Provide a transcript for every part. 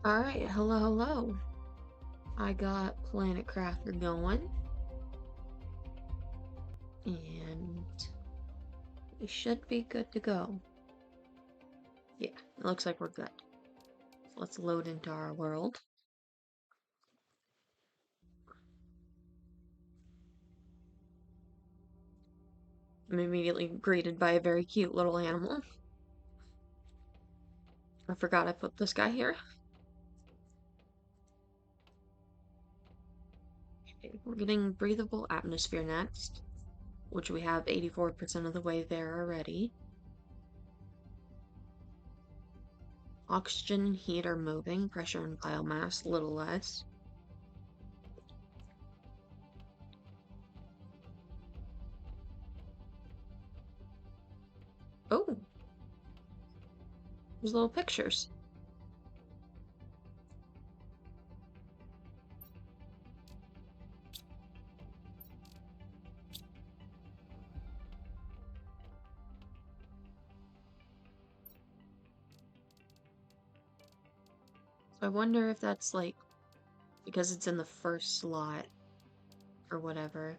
Alright, hello. I got Planet Crafter going, and we should be good to go. Yeah, it looks like we're good. So let's load into our world. I'm immediately greeted by a very cute little animal. I forgot I put this guy here. Okay, we're getting breathable atmosphere next, which we have 84% of the way there already. Oxygen and heat are moving, pressure and biomass a little less. Oh, there's little pictures. So I wonder if that's like because it's in the first slot or whatever.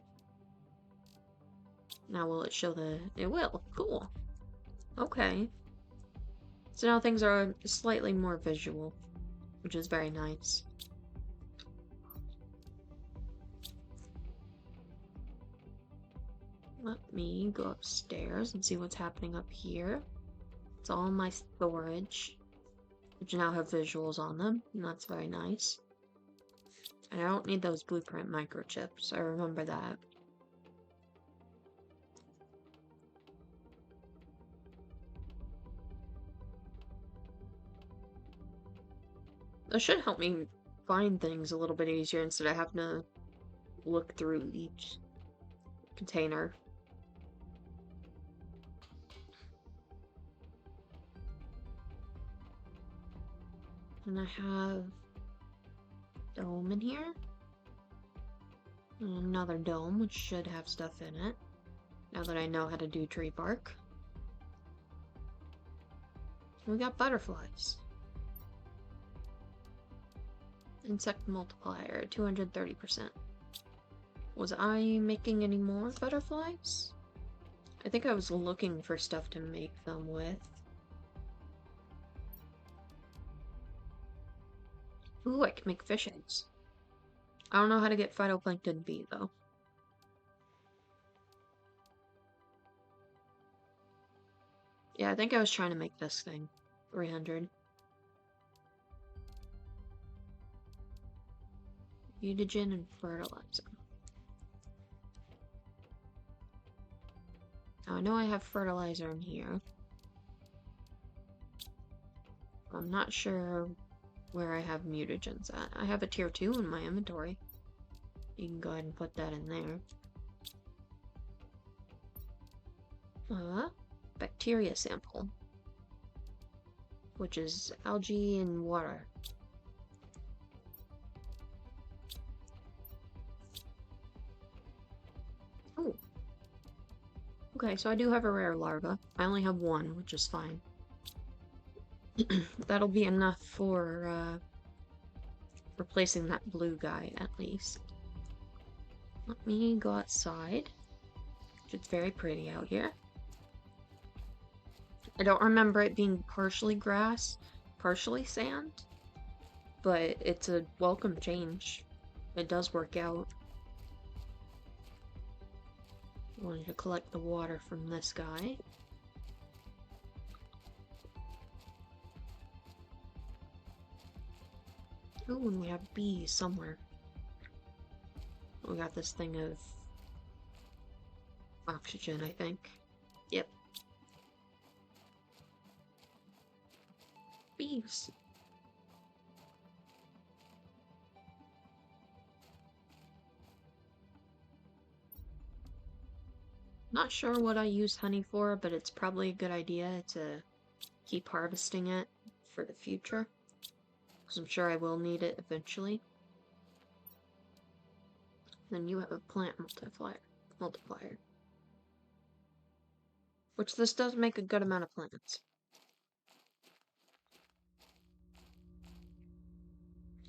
Now will it show the... It will. Cool. Okay. So now things are slightly more visual, which is very nice. Let me go upstairs and see what's happening up here. It's all my storage, which now have visuals on them, and that's very nice. And I don't need those blueprint microchips, I remember that. That should help me find things a little bit easier instead of having to look through each container. And I have dome in here. And another dome, which should have stuff in it. Now that I know how to do tree bark. We got butterflies. Insect multiplier, 230%. Was I making any more butterflies? I think I was looking for stuff to make them with. Ooh, I can make fish eggs. I don't know how to get phytoplankton bee, though. Yeah, I think I was trying to make this thing. 300. Mutagen and fertilizer. Now, I know I have fertilizer in here. I'm not sure where I have mutagens at. I have a tier 2 in my inventory. You can go ahead and put that in there. Bacteria sample, which is algae and water. Oh. Okay, so I do have a rare larva. I only have one, which is fine. That'll be enough for, replacing that blue guy, at least. Let me go outside. It's very pretty out here. I don't remember it being partially grass, partially sand, but it's a welcome change. It does work out. I wanted to collect the water from this guy. Ooh, and we have bees somewhere. We got this thing of oxygen, I think. Yep. Bees. Not sure what I use honey for, but it's probably a good idea to keep harvesting it for the future. Because I'm sure I will need it eventually. Then you have a plant multiplier. Which this does make a good amount of plants.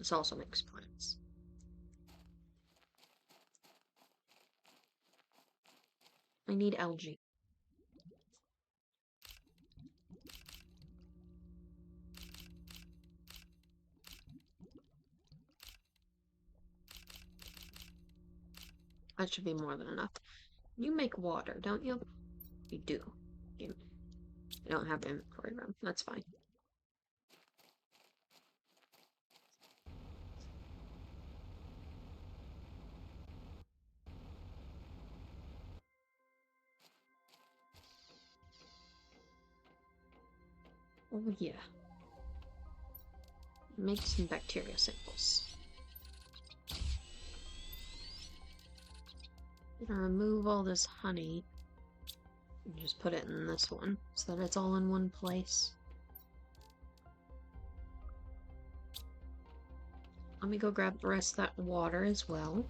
This also makes plants. I need algae. That should be more than enough. You make water, don't you? You do. You don't have inventory room. That's fine. Oh yeah. Make some bacteria samples. I'm gonna remove all this honey and just put it in this one so that it's all in one place. Let me go grab the rest of that water as well.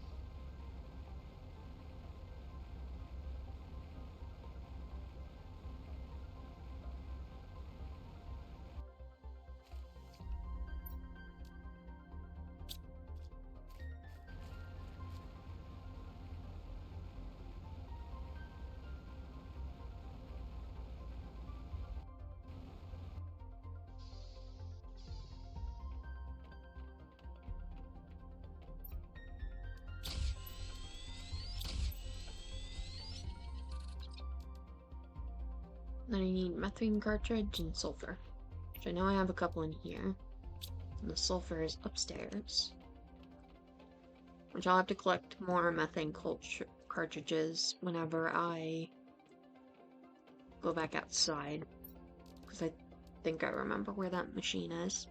Then I need methane cartridge and sulfur, which I know I have a couple in here. And the sulfur is upstairs, which I'll have to collect more methane cartridges whenever I go back outside, because I think I remember where that machine is.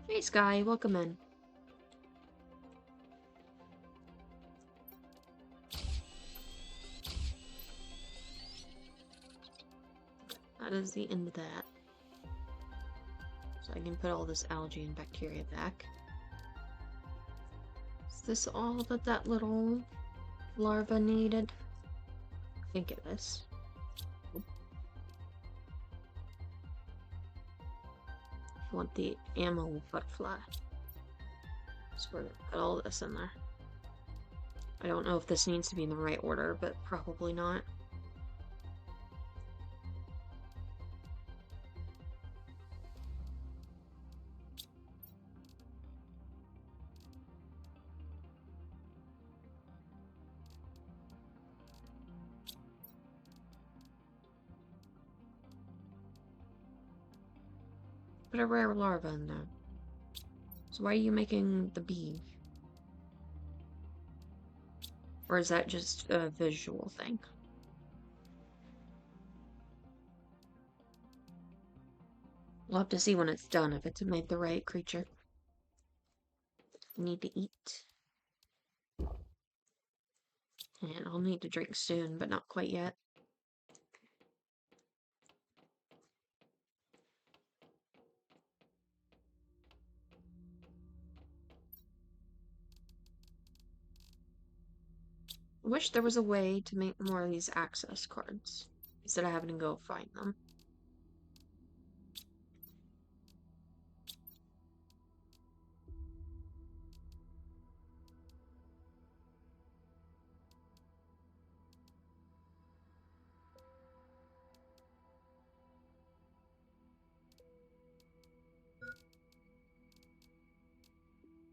Hey Sky, welcome in. That is the end of that. So I can put all this algae and bacteria back. Is this all that that little larva needed? I think it is. I want the ammo butterfly. So we're gonna put all this in there. I don't know if this needs to be in the right order, but probably not. Put a rare larva in there. So why are you making the bee? Or is that just a visual thing? We'll have to see when it's done if it's made the right creature. I need to eat. And I'll need to drink soon, but not quite yet. I wish there was a way to make more of these access cards instead of having to go find them.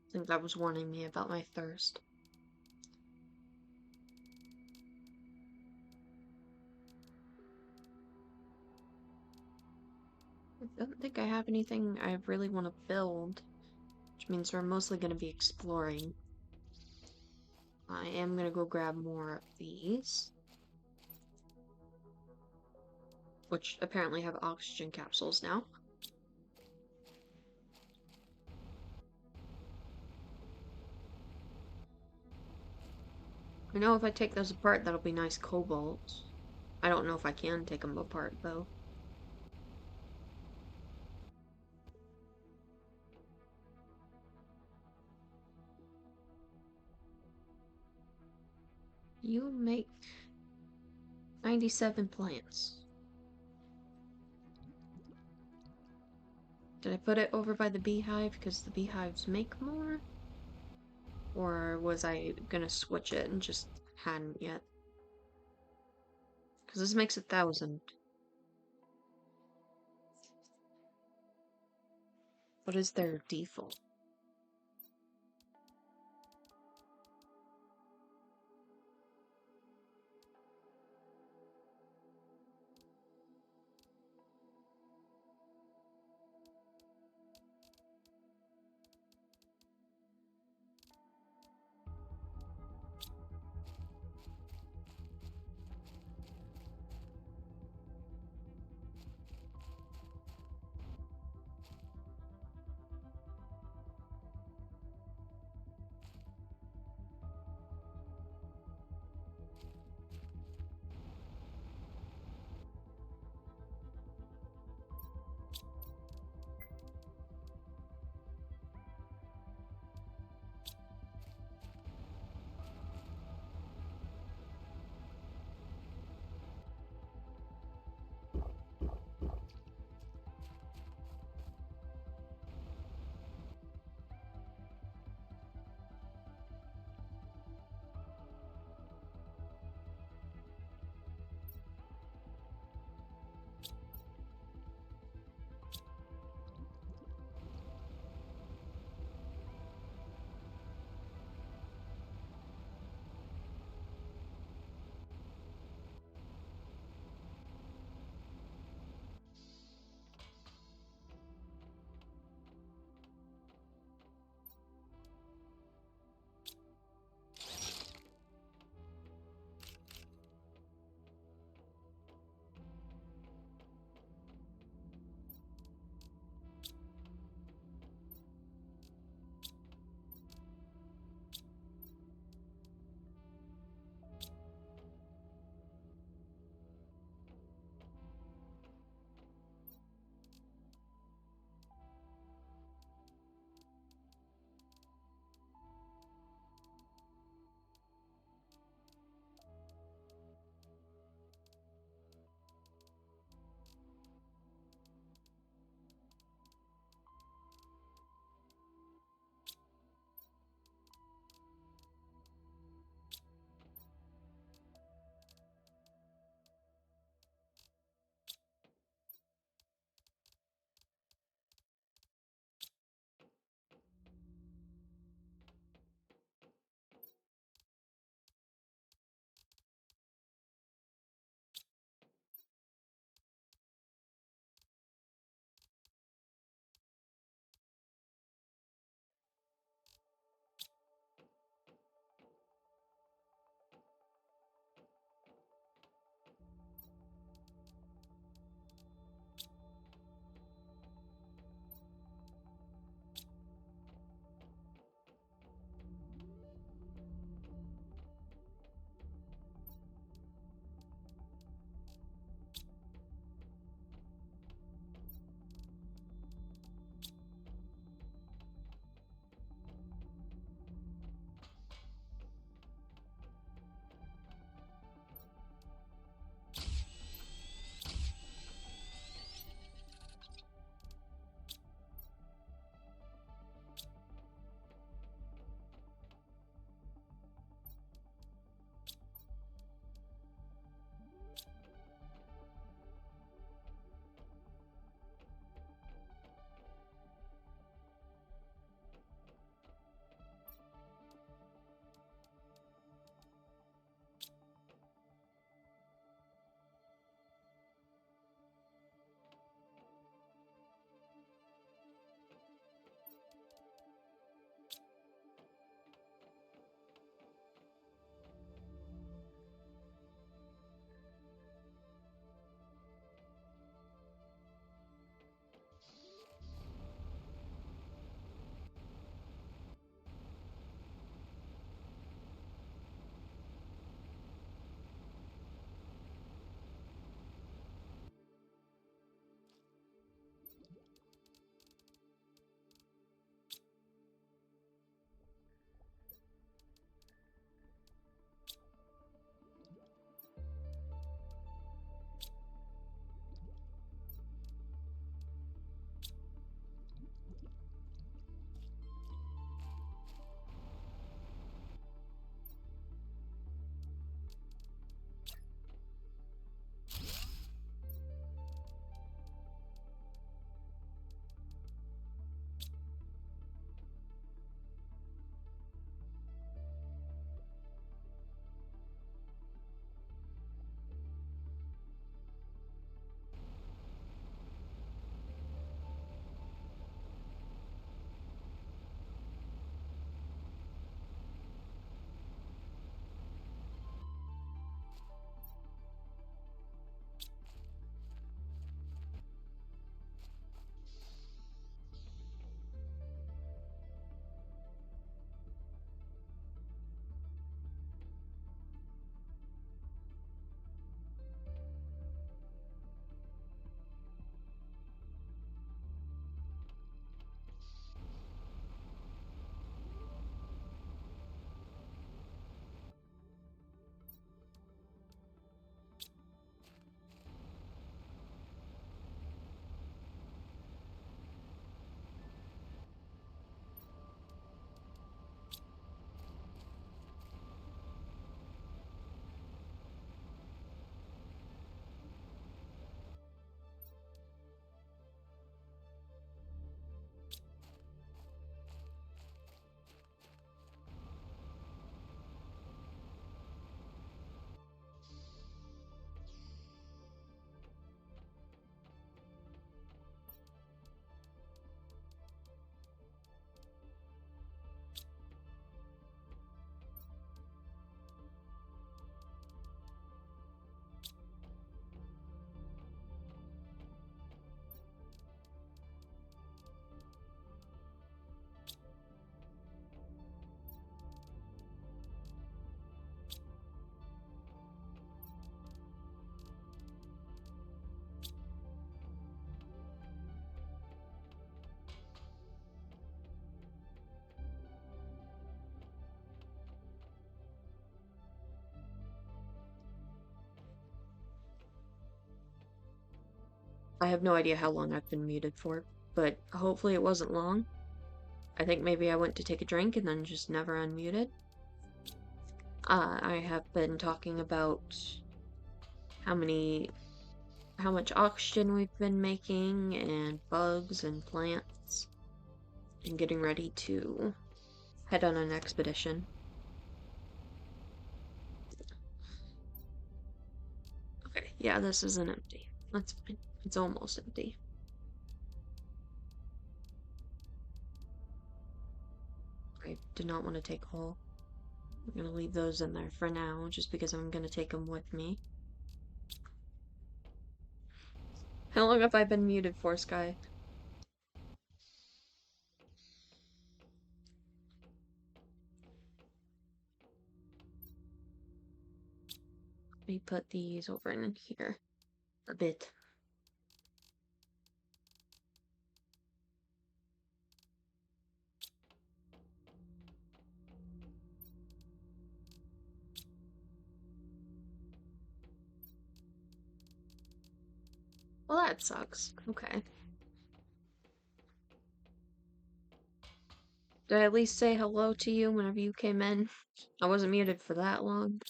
I think that was warning me about my thirst. I don't think I have anything I really want to build, which means we're mostly going to be exploring. I am going to go grab more of these, which apparently have oxygen capsules now. I know if I take those apart, that'll be nice cobalt. I don't know if I can take them apart, though. You make 97 plants. Did I put it over by the beehive because the beehives make more? Or was I gonna switch it and just hadn't yet? Because this makes 1,000. What is their default? I have no idea how long I've been muted for, but hopefully it wasn't long. I think maybe I went to take a drink and then just never unmuted. I have been talking about how much oxygen we've been making, and bugs and plants, and getting ready to head on an expedition. Okay, yeah, this isn't empty. That's fine. It's almost empty. I did not want to take all. I'm gonna leave those in there for now, just because I'm gonna take them with me. How long have I been muted for, Sky? Let me put these over in here a bit. Well, that sucks. Okay. Did I at least say hello to you whenever you came in? I wasn't muted for that long.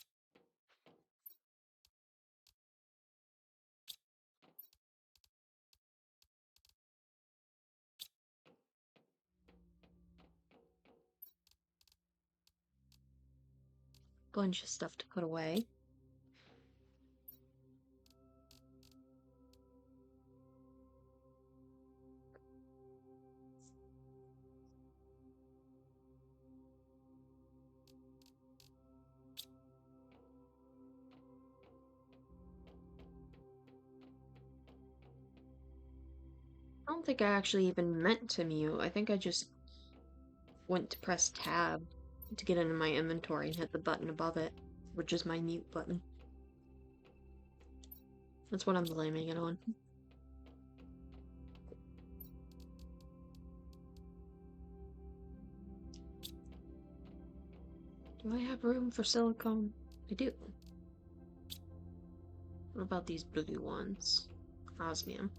Bunch of stuff to put away. I don't think I actually even meant to mute. I think I just went to press tab to get into my inventory and hit the button above it, which is my mute button. That's what I'm blaming it on. Do I have room for silicone? I do. What about these blue ones? Osmium.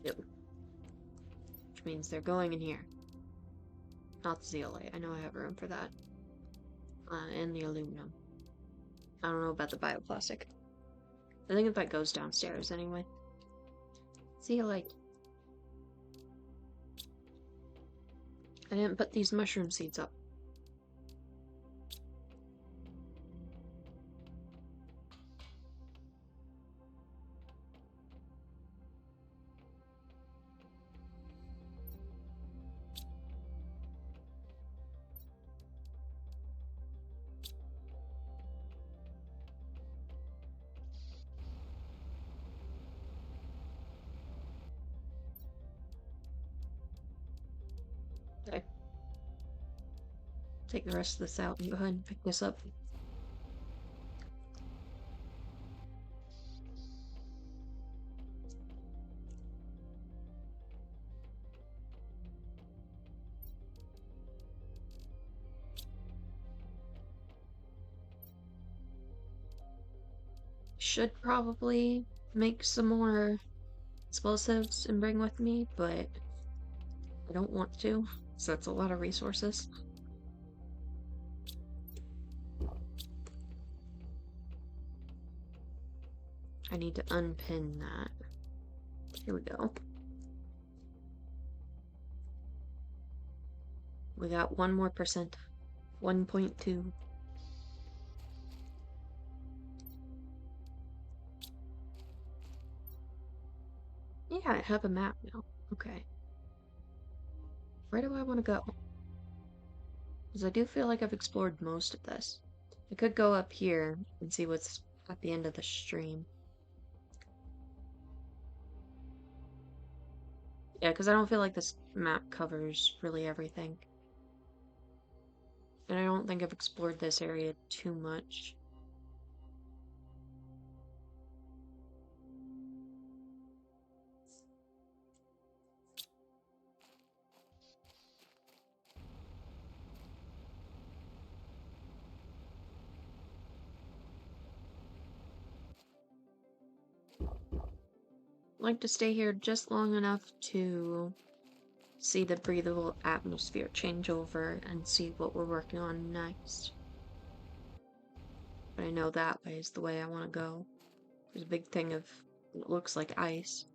Yep. Which means they're going in here. Not the zeolite. I know I have room for that. And the aluminum. I don't know about the bioplastic. I think if that goes downstairs anyway. Zeolite. I didn't put these mushroom seeds up. Okay. Take the rest of this out and go ahead and pick this up. Should probably make some more explosives and bring with me, but I don't want to, so that's a lot of resources. I need to unpin that. Here we go. We got 1 more percent. 1.2. Yeah, I have a map now. Okay. Where do I want to go? Because I do feel like I've explored most of this. I could go up here and see what's at the end of the stream. Yeah, because I don't feel like this map covers really everything. And I don't think I've explored this area too much. like to stay here just long enough to see the breathable atmosphere change over and see what we're working on next. But I know that way is the way I want to go. There's a big thing of what looks like ice.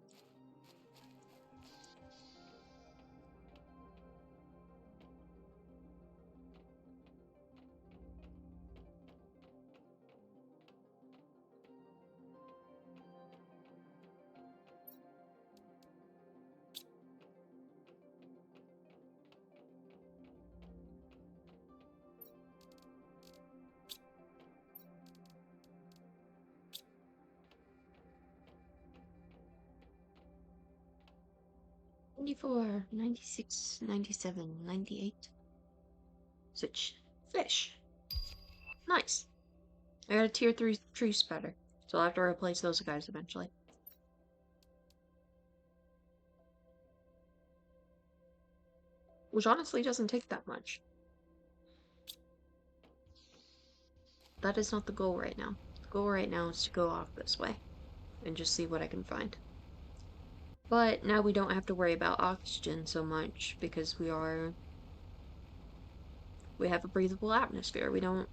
'94, '96, '97, '98. Switch. Fish. Nice. I got a tier 3 tree spreader, so I'll have to replace those guys eventually. Which honestly doesn't take that much. That is not the goal right now. The goal right now is to go off this way and just see what I can find. But now we don't have to worry about oxygen so much because we have a breathable atmosphere. We don't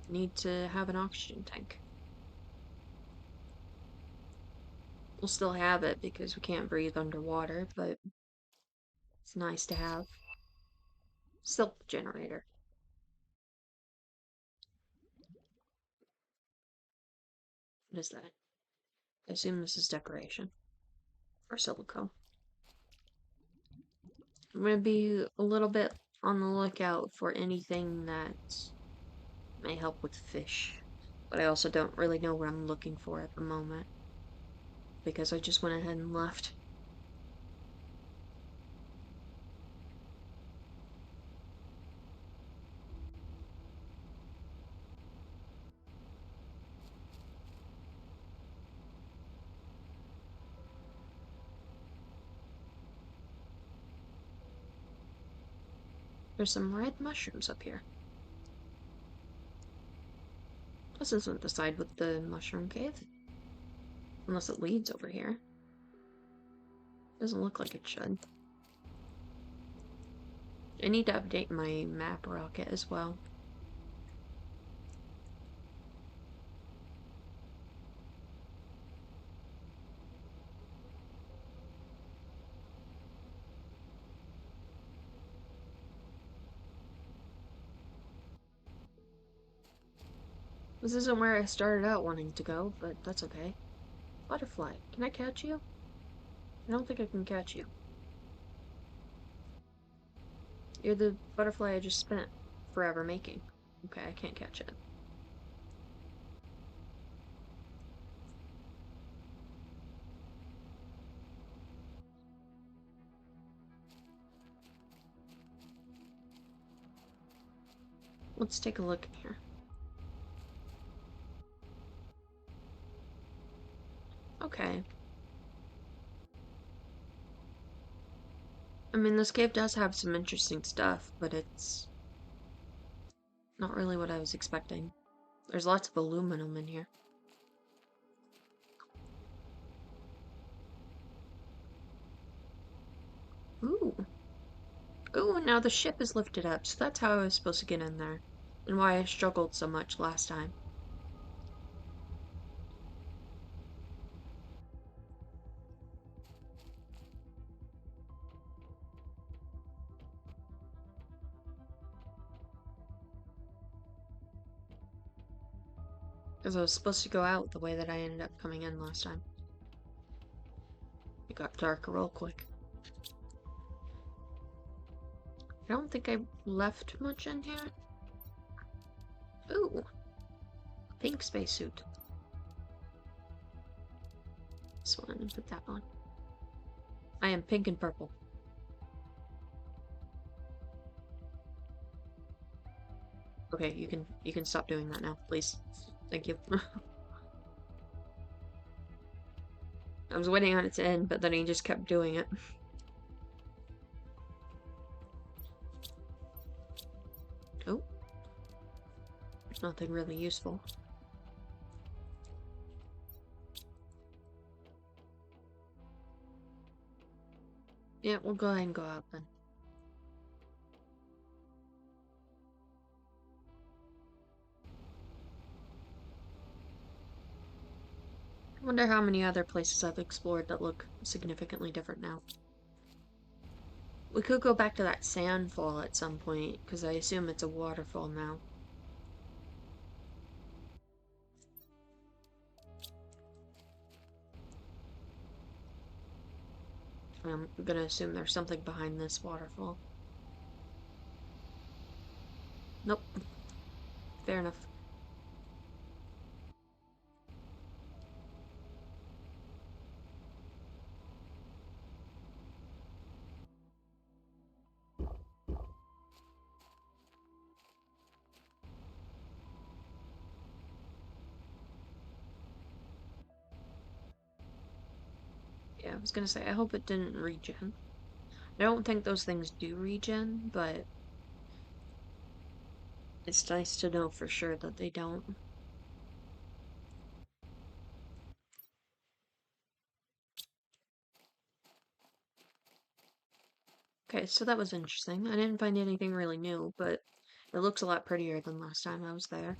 need to have an oxygen tank. We'll still have it because we can't breathe underwater, but it's nice to have. Silk generator. What is that? I assume this is decoration. Or silicone. I'm gonna be a little bit on the lookout for anything that may help with fish. But I also don't really know what I'm looking for at the moment. Because I just went ahead and left. There's some red mushrooms up here. This isn't the side with the mushroom cave. Unless it leads over here. Doesn't look like it should. I need to update my map rocket as well. This isn't where I started out wanting to go, but that's okay. Butterfly, can I catch you? I don't think I can catch you. You're the butterfly I just spent forever making. Okay, I can't catch it. Let's take a look in here. Okay. I mean, this cave does have some interesting stuff, but it's not really what I was expecting. There's lots of aluminum in here. Ooh. Ooh, now the ship is lifted up, so that's how I was supposed to get in there. And why I struggled so much last time. Because I was supposed to go out the way that I ended up coming in last time. It got dark real quick. I don't think I left much in here. Ooh. Pink spacesuit. This one, and put that on. I am pink and purple. Okay, you can stop doing that now, please. Thank you. I was waiting on it to end, but then he just kept doing it. Oh. Nothing really useful. Yeah, we'll go ahead and go out then. I wonder how many other places I've explored that look significantly different now. We could go back to that sandfall at some point, because I assume it's a waterfall now. I'm gonna assume there's something behind this waterfall. Nope. Fair enough. Yeah, I was gonna say, I hope it didn't regen. I don't think those things do regen, but it's nice to know for sure that they don't. Okay, so that was interesting. I didn't find anything really new, but it looks a lot prettier than last time I was there.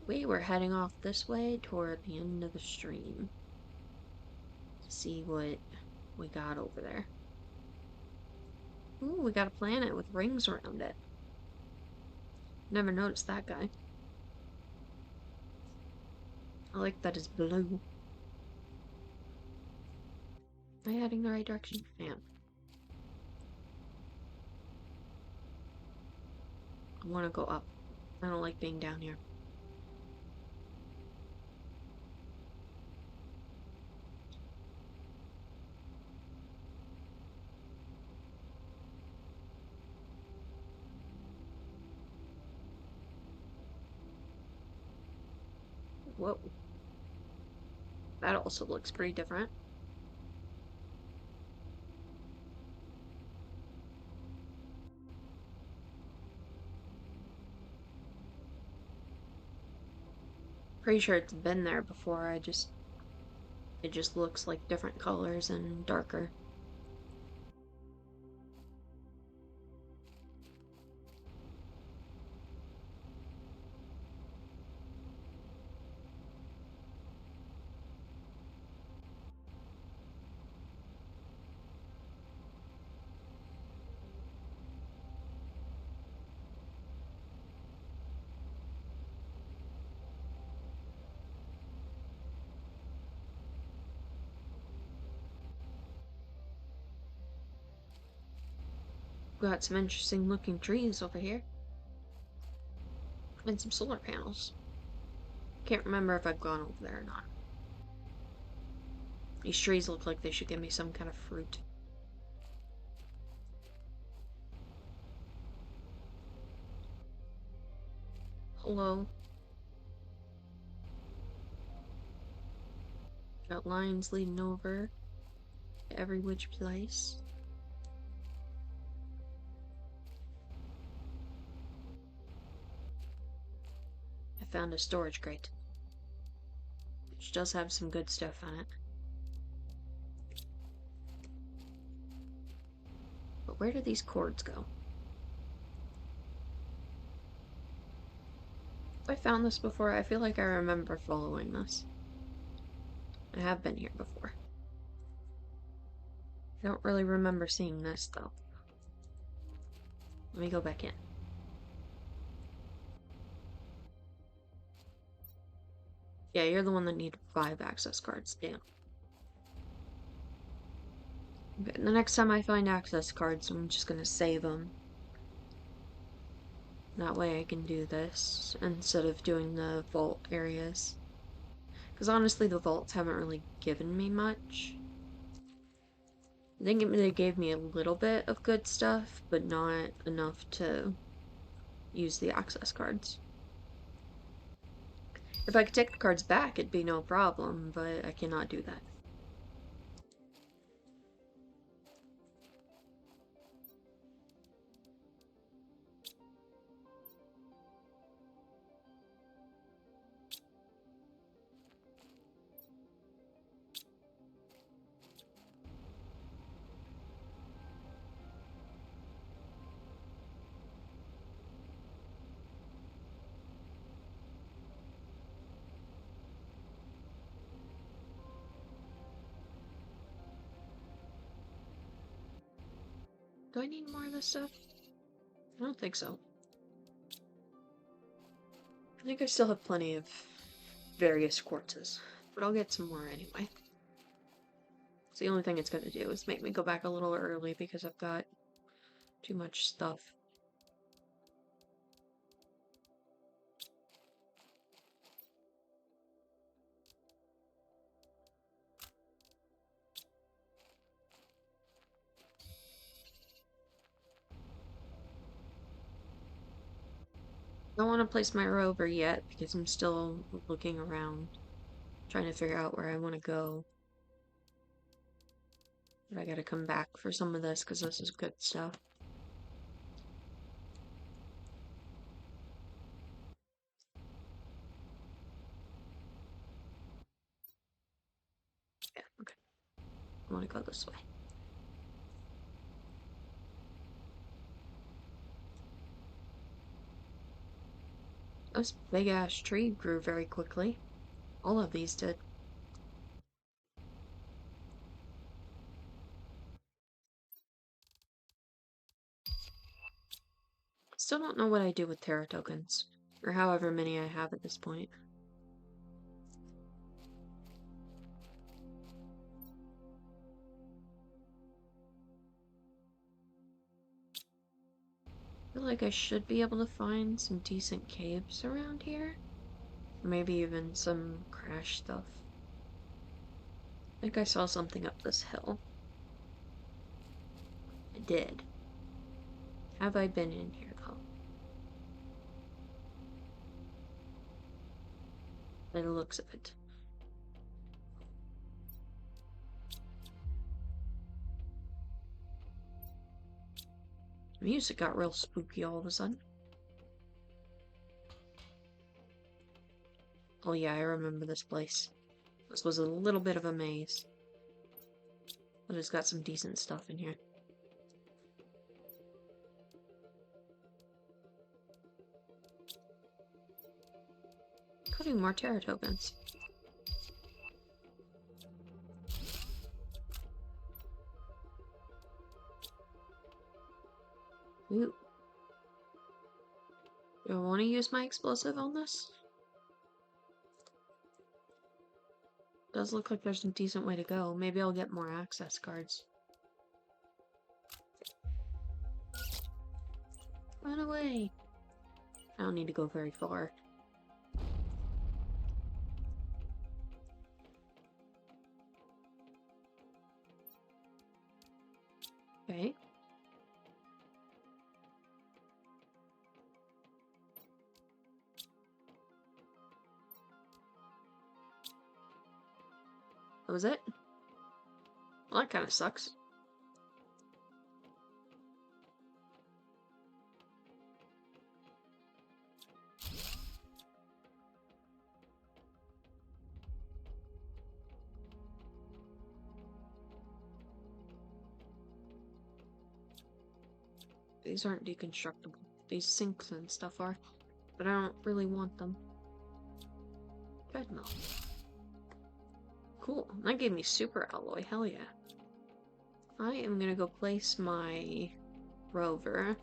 We were heading off this way toward the end of the stream to see what we got over there. Ooh, we got a planet with rings around it. Never noticed that guy. I like that it's blue. Am I heading the right direction? I am. I want to go up. I don't like being down here. Whoa. That also looks pretty different. Pretty sure it's been there before. It just looks like different colors and darker. Got some interesting looking trees over here. And some solar panels. Can't remember if I've gone over there or not. These trees look like they should give me some kind of fruit. Hello. Got lines leading over to every which place. I found a storage crate, which does have some good stuff on it. But where do these cords go? Have I found this before? I feel like I remember following this. I have been here before. I don't really remember seeing this, though. Let me go back in. Yeah, you're the one that needed 5 access cards. Damn. Okay, the next time I find access cards, I'm just gonna save them. That way I can do this instead of doing the vault areas. Because honestly, the vaults haven't really given me much. I think they gave me a little bit of good stuff, but not enough to use the access cards. If I could take the cards back, it'd be no problem, but I cannot do that. Do I need more of this stuff? I don't think so. I think I still have plenty of various quartzes, but I'll get some more anyway. So the only thing it's going to do is make me go back a little early because I've got too much stuff. I don't want to place my rover yet because I'm still looking around, trying to figure out where I want to go. But I gotta come back for some of this because this is good stuff. Yeah, okay. I want to go this way. This big ass tree grew very quickly. All of these did. Still don't know what I do with Terra tokens, or however many I have at this point. I feel like I should be able to find some decent caves around here. Maybe even some crash stuff. I think I saw something up this hill. I did. Have I been in here though? By the looks of it. The music got real spooky all of a sudden. Oh yeah, I remember this place. This was a little bit of a maze. But it's got some decent stuff in here. Including more Terra tokens. Ooh. Do I want to use my explosive on this? Does look like there's a decent way to go. Maybe I'll get more access cards. Run away! I don't need to go very far. Okay. That was it? Well, that kind of sucks. These aren't deconstructible. These sinks and stuff are. But I don't really want them. Treadmill. Cool. That gave me super alloy. Hell yeah. I am gonna go place my rover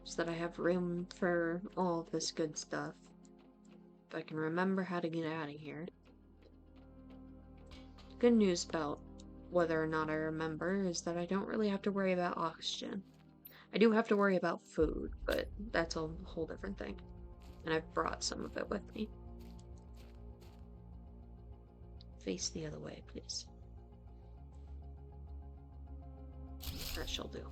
so that I have room for all of this good stuff. If I can remember how to get out of here. Good news about whether or not I remember is that I don't really have to worry about oxygen. I do have to worry about food, but that's a whole different thing. And I've brought some of it with me. Face the other way, please. That shall do.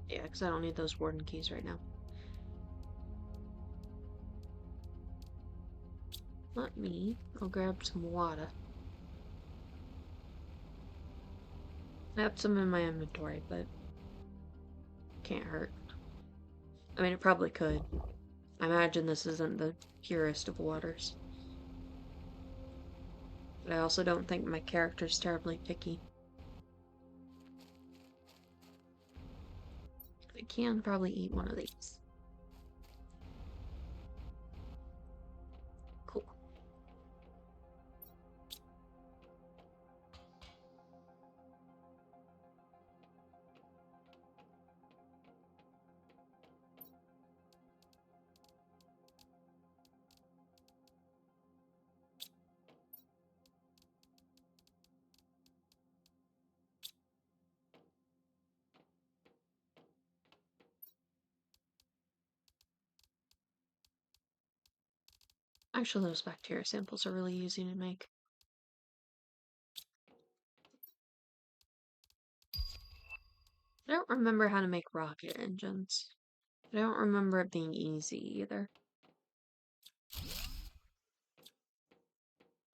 Yeah, because I don't need those warden keys right now. I'll grab some water. I have some in my inventory, but can't hurt. I mean, it probably could. I imagine this isn't the purest of waters. But I also don't think my character's terribly picky. I can probably eat one of these. Cool. Actually, those bacteria samples are really easy to make. I don't remember how to make rocket engines. I don't remember it being easy either.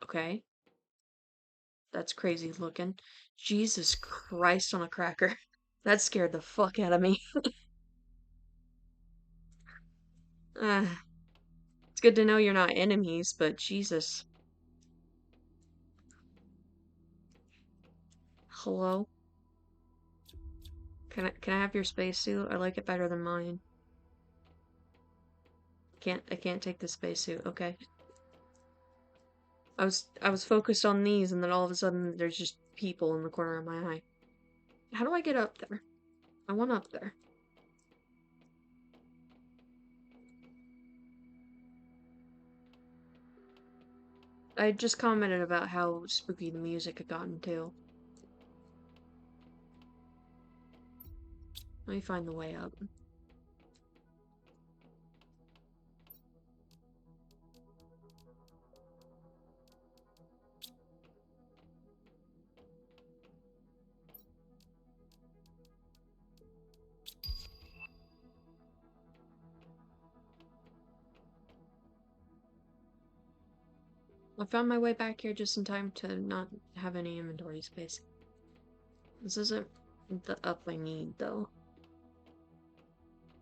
Okay. That's crazy looking. Jesus Christ on a cracker. That scared the fuck out of me. Ah, it's good to know you're not enemies, but Jesus. Hello? Can I have your spacesuit? I like it better than mine. I can't take the spacesuit, okay. I was focused on these and then all of a sudden there's just people in the corner of my eye. How do I get up there? I want up there. I just commented about how spooky the music had gotten too. Let me find the way up. I found my way back here just in time to not have any inventory space. This isn't the up I need though.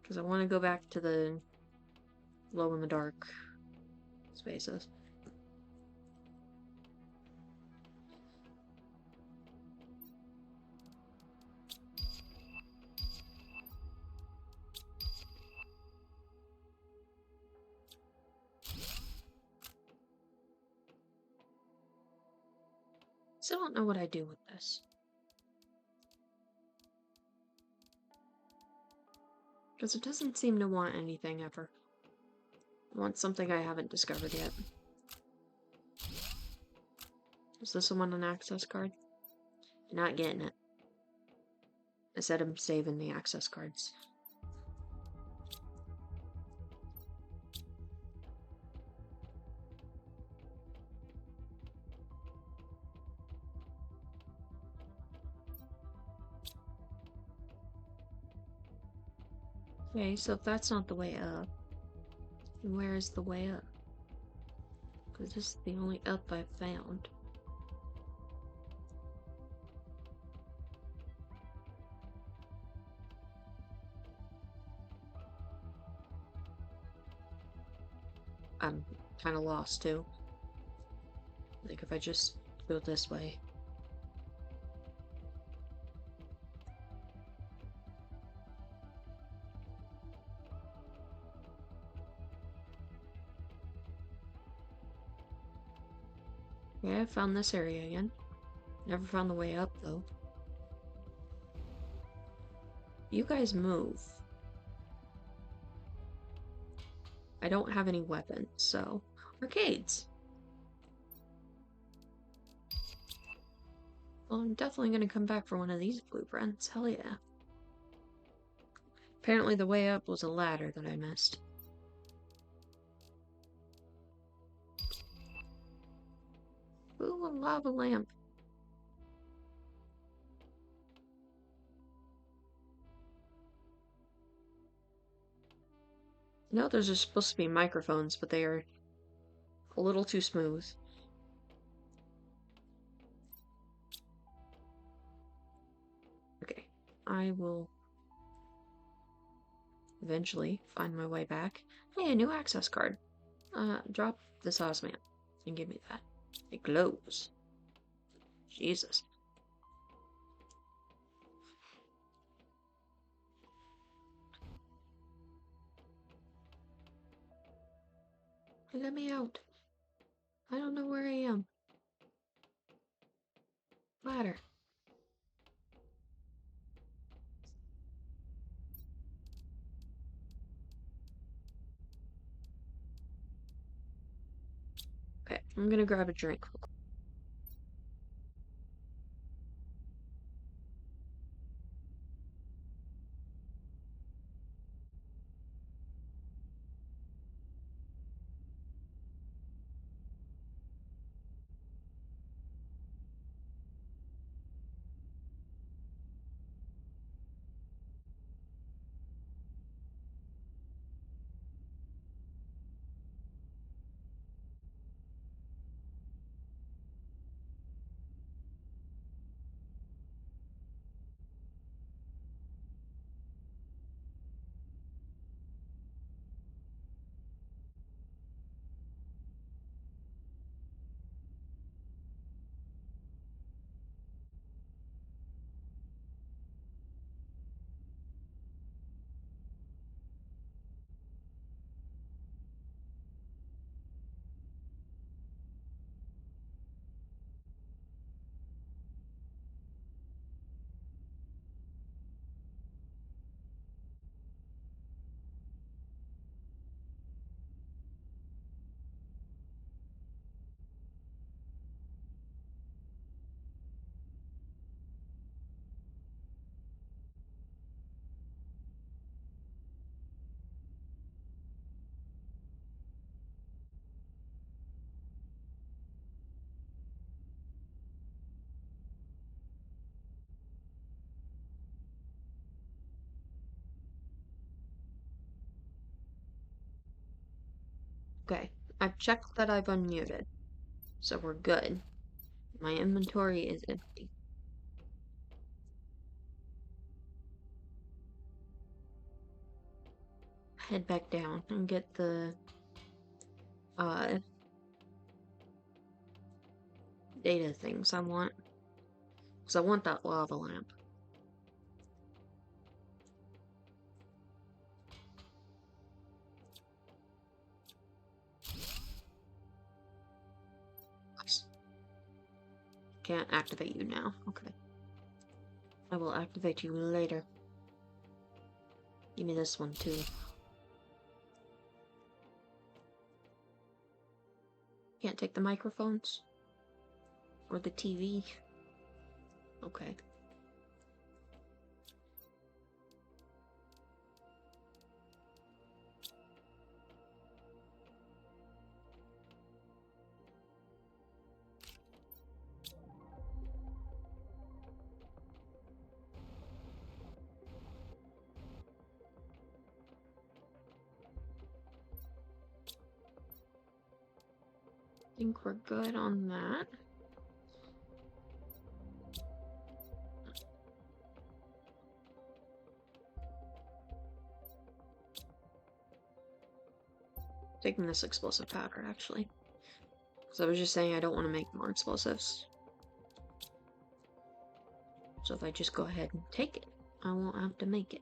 Because I want to go back to the glow in the dark spaces. Still don't know what I do with this. Because it doesn't seem to want anything ever. It wants something I haven't discovered yet. Is this one an access card? Not getting it. I said I'm saving the access cards. Okay, so if that's not the way up, then where is the way up? Because this is the only up I've found. I'm kind of lost too. Like if I just go this way. Yeah, I found this area again. Never found the way up though. You guys move. I don't have any weapons, so... Arcades! Well, I'm definitely gonna come back for one of these blueprints. Hell yeah. Apparently the way up was a ladder that I missed. Ooh, a lava lamp. No, those are supposed to be microphones, but they are a little too smooth. Okay, I will eventually find my way back. Hey, a new access card. Drop this osmium and give me that. It glows. Jesus. Let me out. I don't know where I am. Ladder. Okay, I'm gonna grab a drink. Okay, I've checked that I've unmuted, so we're good. My inventory is empty. Head back down and get the data things I want. Because I want that lava lamp. Can't activate you now. Okay. I will activate you later. Give me this one too. Can't take the microphones? Or the TV? Okay. Think we're good on that. Taking this explosive powder, actually. Because I was just saying I don't want to make more explosives. So if I just go ahead and take it, I won't have to make it.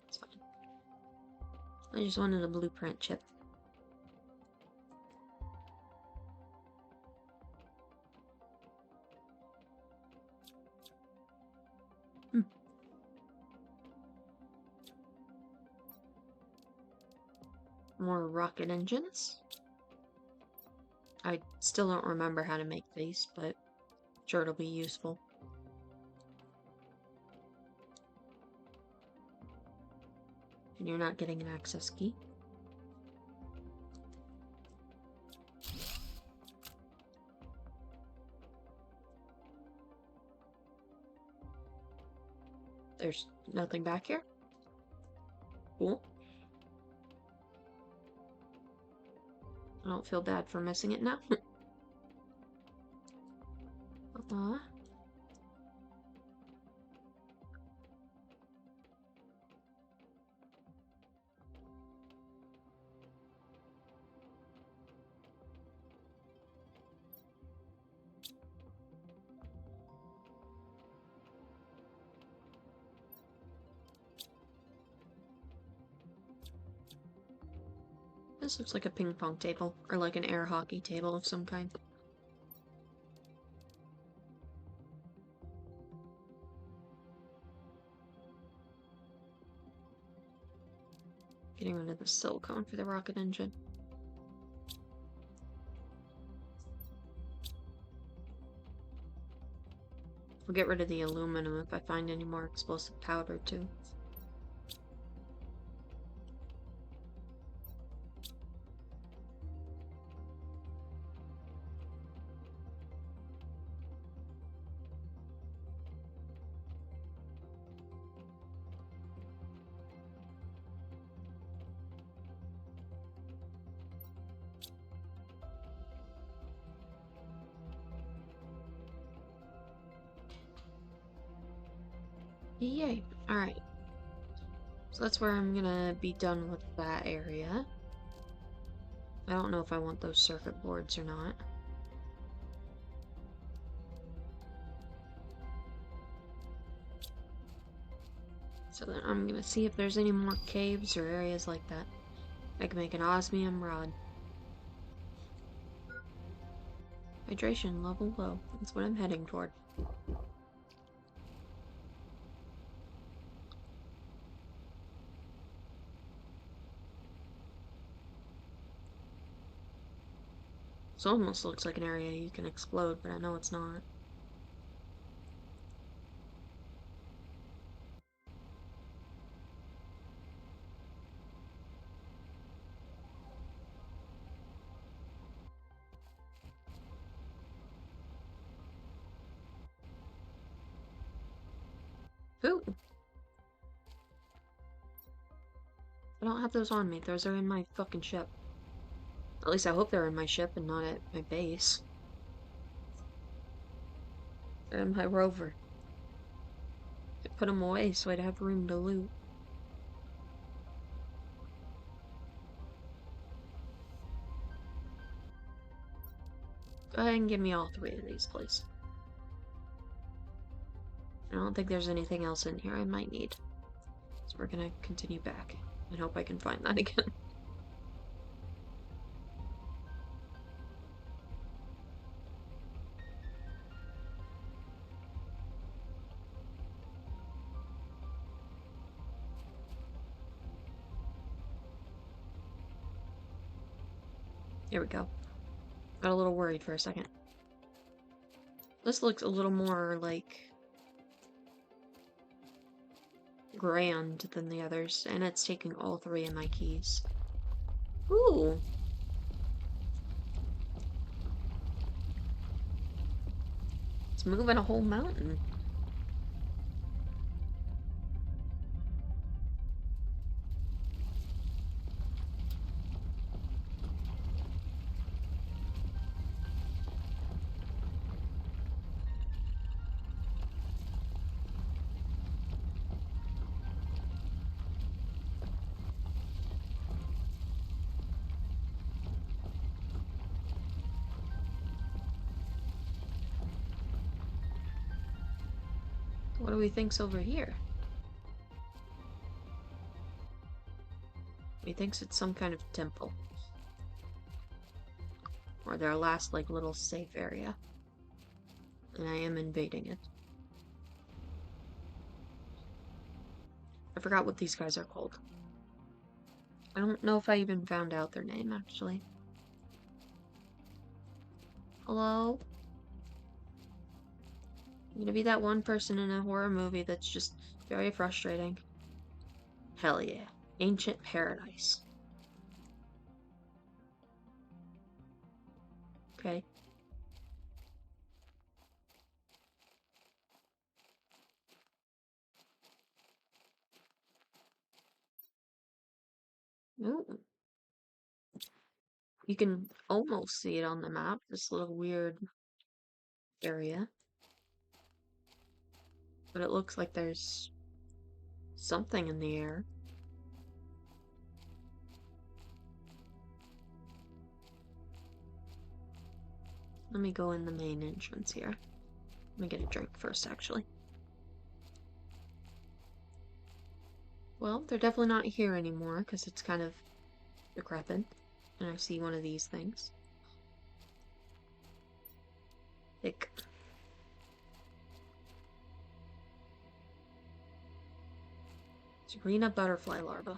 It's fine. I just wanted a blueprint chip. More rocket engines. I still don't remember how to make these, but I'm sure it'll be useful. And you're not getting an access key. There's nothing back here. Cool. I don't feel bad for missing it now. This looks like a ping pong table, or like an air hockey table of some kind. Getting rid of the silicone for the rocket engine. I'll get rid of the aluminum if I find any more explosive powder too. Yay. Alright. So that's where I'm gonna be done with that area. I don't know if I want those circuit boards or not. So then I'm gonna see if there's any more caves or areas like that. I can make an osmium rod. Hydration level low. That's what I'm heading toward. This almost looks like an area you can explode, but I know it's not. Ooh. I don't have those on me. Those are in my fucking ship. At least I hope they're in my ship and not at my base. They're in my rover. I put them away so I'd have room to loot. Go ahead and give me all 3 of these, please. I don't think there's anything else in here I might need. So we're gonna continue back and hope I can find that again. Here we go. Got a little worried for a second. This looks a little more, like, grand than the others, and it's taking all 3 of my keys. Ooh! It's moving a whole mountain. What do we think's over here? He thinks it's some kind of temple. Or their last, like, little safe area. And I am invading it. I forgot what these guys are called. I don't know if I even found out their name, actually. Hello? I'm gonna be that one person in a horror movie that's just very frustrating. Hell yeah. Ancient Paradise. Okay. Ooh. You can almost see it on the map, this little weird area. But it looks like there's something in the air. Let me go in the main entrance here. Let me get a drink first, actually. Well, they're definitely not here anymore, because it's kind of decrepit. And I see one of these things. Thick. Serena butterfly larva.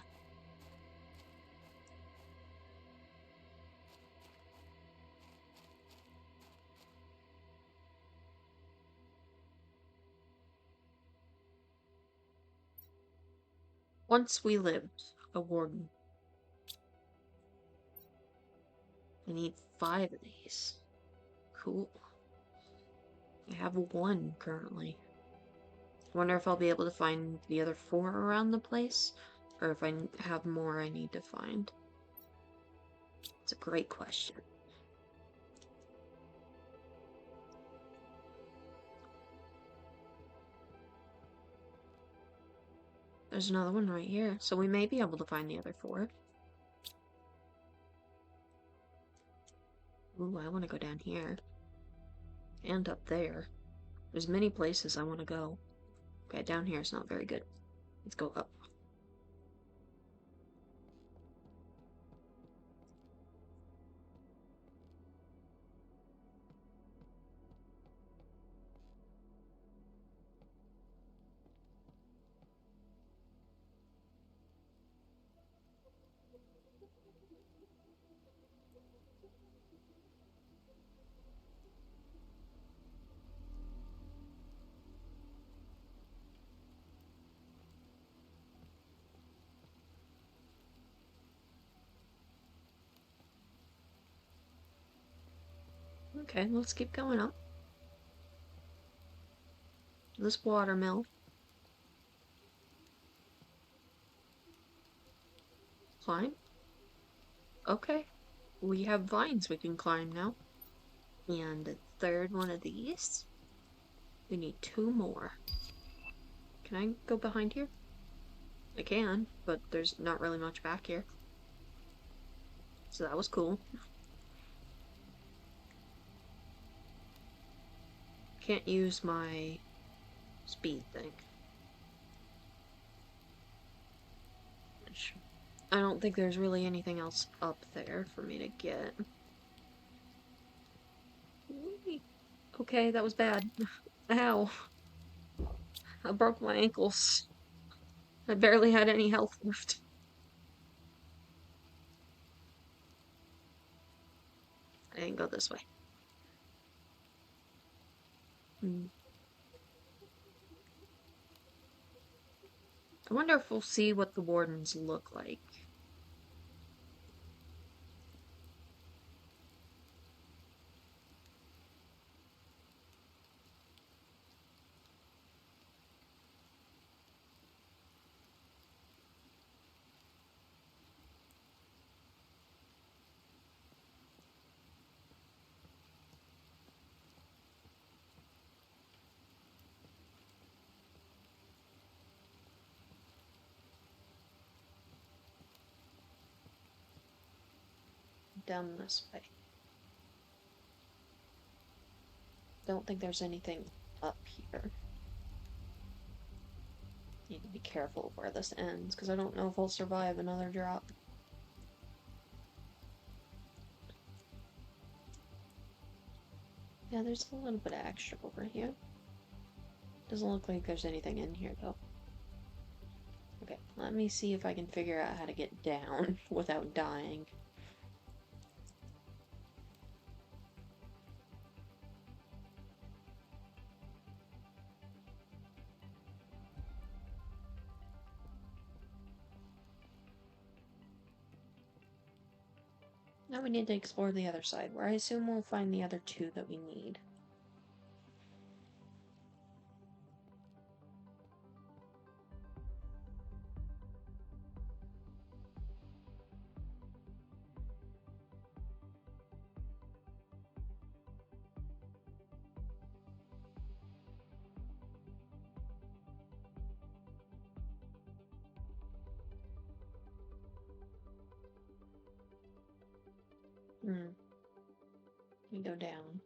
Once we lived a warden. I need 5 of these. Cool. I have 1 currently. I wonder if I'll be able to find the other 4 around the place, or if I have more I need to find. It's a great question. There's another one right here, so we may be able to find the other 4. Ooh, I want to go down here. And up there. There's many places I want to go. Okay, down here is not very good. Let's go up. Okay, let's keep going up. This watermill. Climb? Okay. We have vines we can climb now. And a third one of these. We need two more. Can I go behind here? I can, but there's not really much back here. So that was cool. Can't use my speed thing. I don't think there's really anything else up there for me to get. Okay, that was bad. Ow. I broke my ankles. I barely had any health left. I didn't go this way. Hmm. I wonder if we'll see what the Wardens look like. Down this way. Don't think there's anything up here. Need to be careful of where this ends, because I don't know if I'll survive another drop. Yeah, there's a little bit of extra over here. Doesn't look like there's anything in here, though. Okay, let me see if I can figure out how to get down without dying. Now we need to explore the other side, where I assume we'll find the other two that we need. We go down.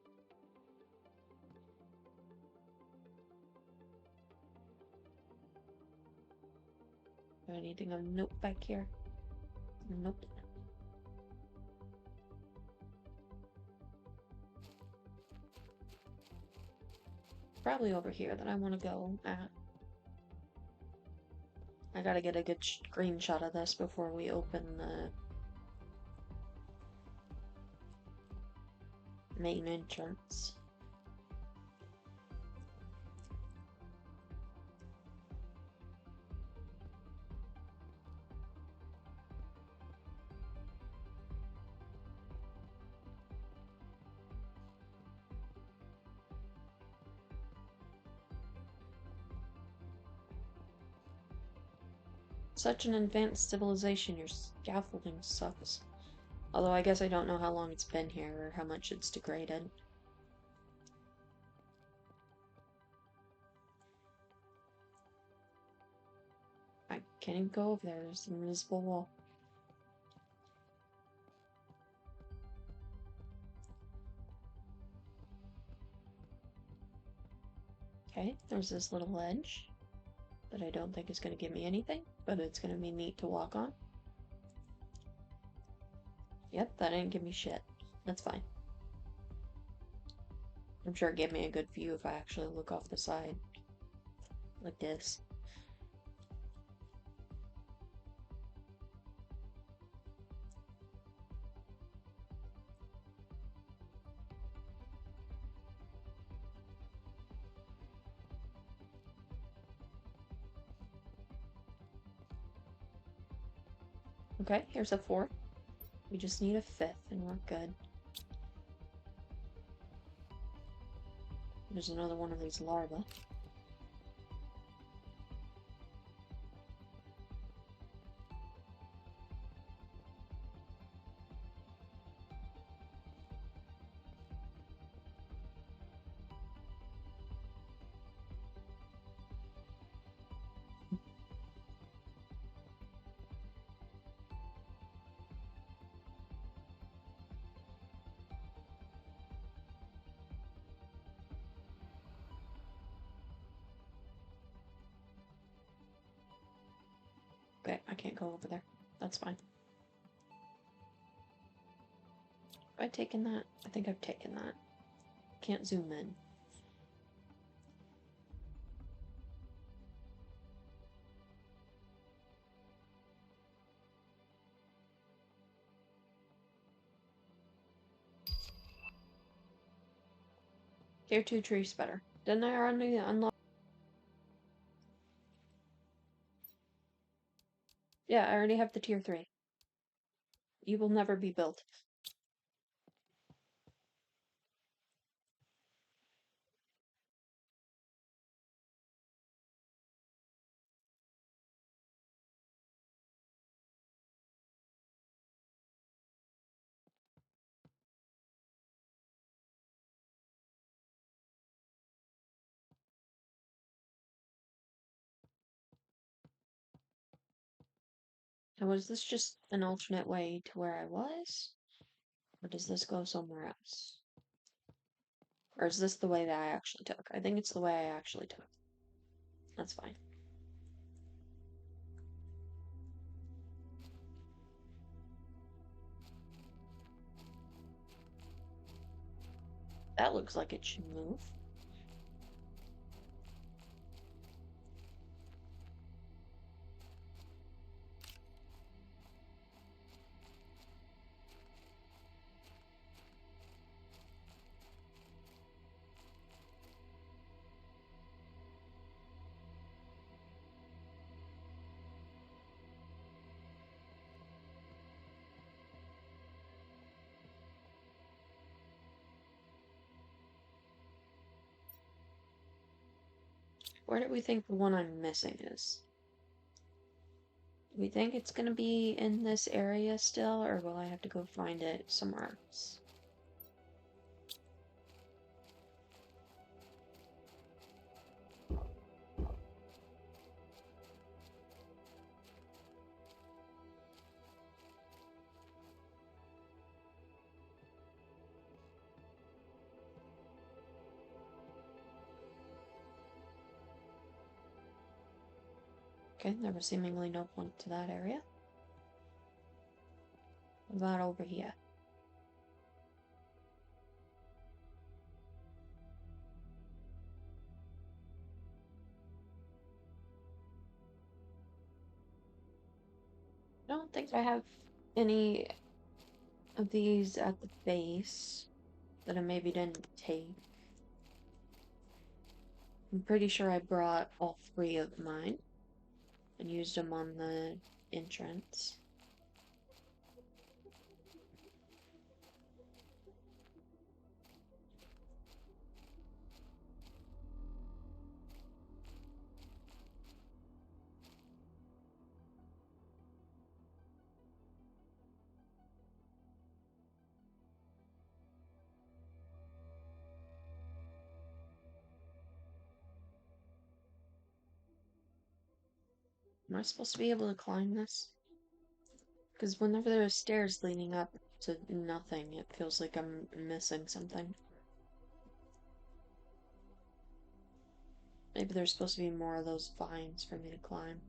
Anything of note back here? Nope. Probably over here that I want to go at. I gotta get a good screenshot of this before we open the main entrance. Such an advanced civilization, your scaffolding sucks. Although I guess I don't know how long it's been here or how much it's degraded. I can't even go over there, there's an invisible wall. Okay, there's this little ledge that I don't think is going to give me anything, but it's going to be neat to walk on. Yep, that didn't give me shit. That's fine. I'm sure it gave me a good view if I actually look off the side. Like this. Okay, here's a fourth. We just need a fifth and we're good. There's another one of these larvae. Okay, I can't go over there. That's fine. Have I taken that? I think I've taken that. Can't zoom in. Tier 2 tree's better. Didn't I already unlock? Yeah, I already have the tier 3. You will never be built. And was this just an alternate way to where I was? Or does this go somewhere else? Or is this the way that I actually took? I think it's the way I actually took. That's fine. That looks like it should move. Where do we think the one I'm missing is? Do we think it's gonna be in this area still, or will I have to go find it somewhere else? Okay, there was seemingly no point to that area. What about over here? I don't think I have any of these at the base that I maybe didn't take. I'm pretty sure I brought all 3 of mine and used them on the entrance. Am I supposed to be able to climb this? Because whenever there are stairs leading up to nothing, it feels like I'm missing something. Maybe there's supposed to be more of those vines for me to climb.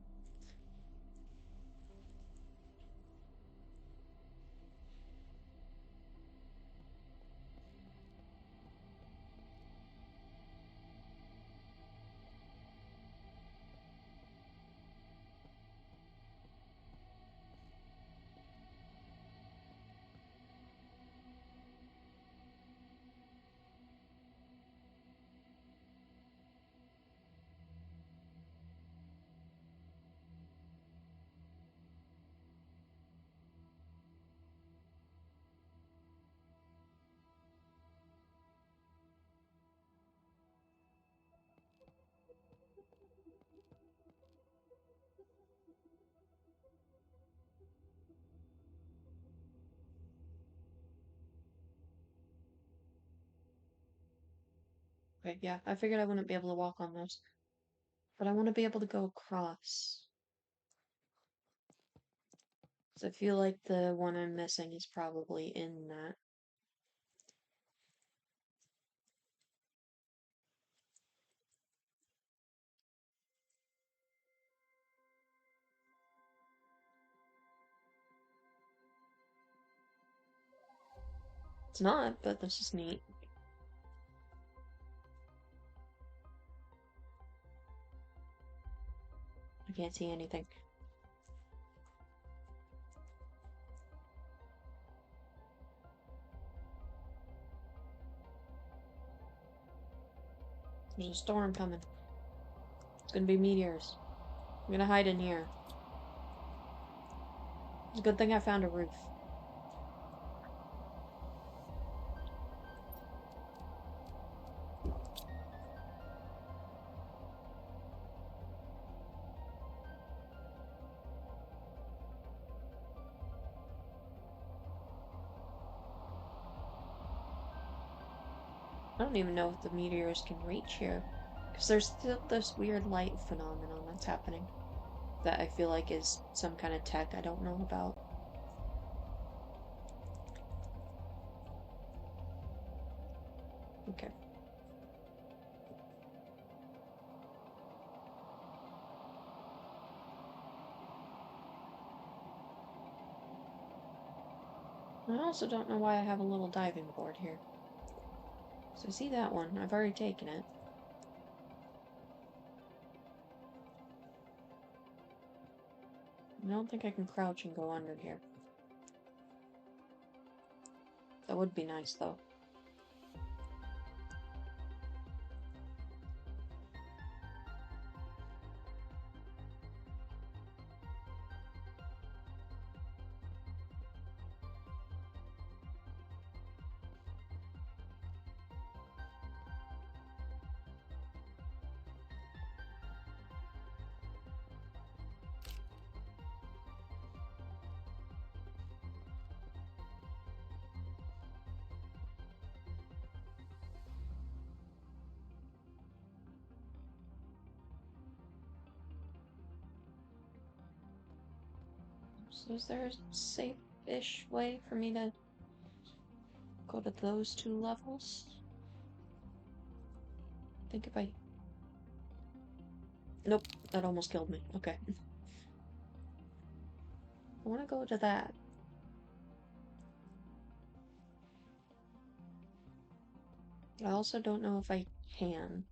Okay, yeah, I figured I wouldn't be able to walk on those. But I want to be able to go across. So I feel like the one I'm missing is probably in that. It's not, but this is neat. I can't see anything. There's a storm coming. It's gonna be meteors. I'm gonna hide in here. It's a good thing I found a roof. I don't even know if the meteors can reach here. Because there's still this weird light phenomenon that's happening. That I feel like is some kind of tech I don't know about. Okay. I also don't know why I have a little diving board here. So see that one, I've already taken it. I don't think I can crouch and go under here. That would be nice though. So is there a safe-ish way for me to go to those 2 levels? I think if I... Nope, that almost killed me. Okay. I want to go to that. I also don't know if I can.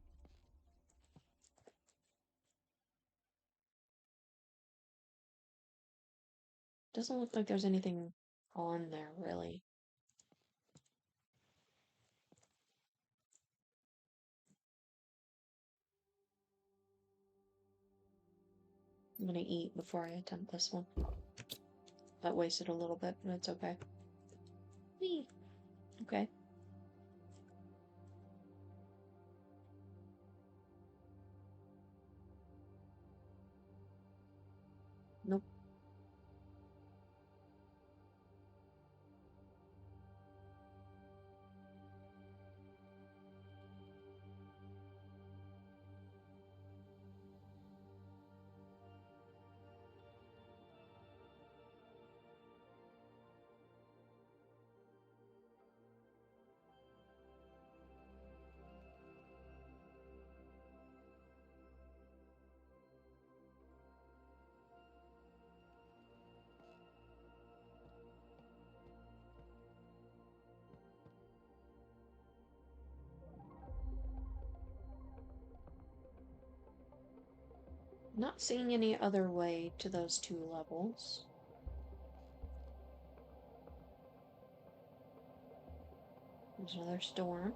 Doesn't look like there's anything on there, really. I'm gonna eat before I attempt this one. That wasted a little bit, but it's okay. Whee! Okay. Nope. Not seeing any other way to those 2 levels. There's another storm.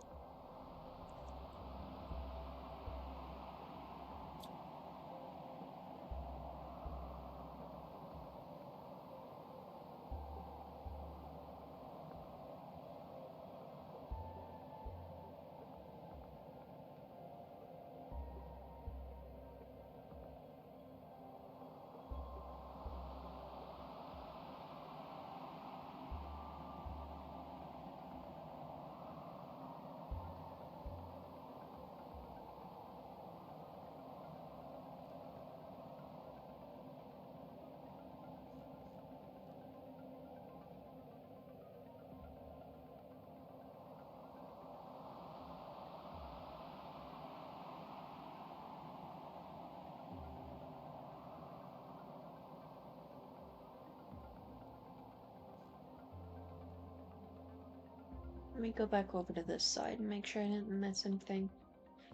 Let me go back over to this side and make sure I didn't miss anything.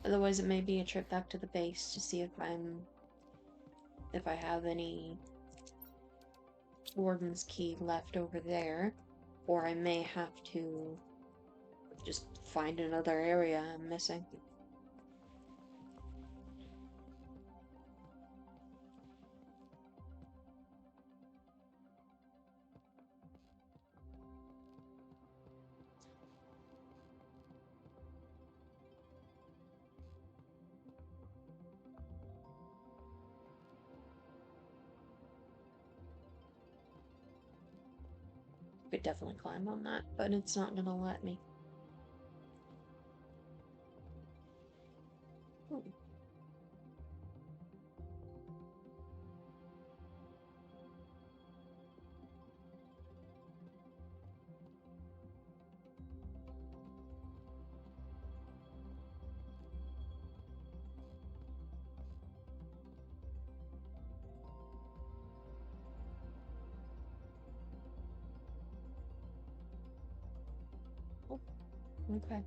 Otherwise, it may be a trip back to the base to see if I have any Warden's key left over there, or I may have to just find another area I'm missing. Could definitely climb on that, but it's not gonna let me. Ooh. Oh, okay.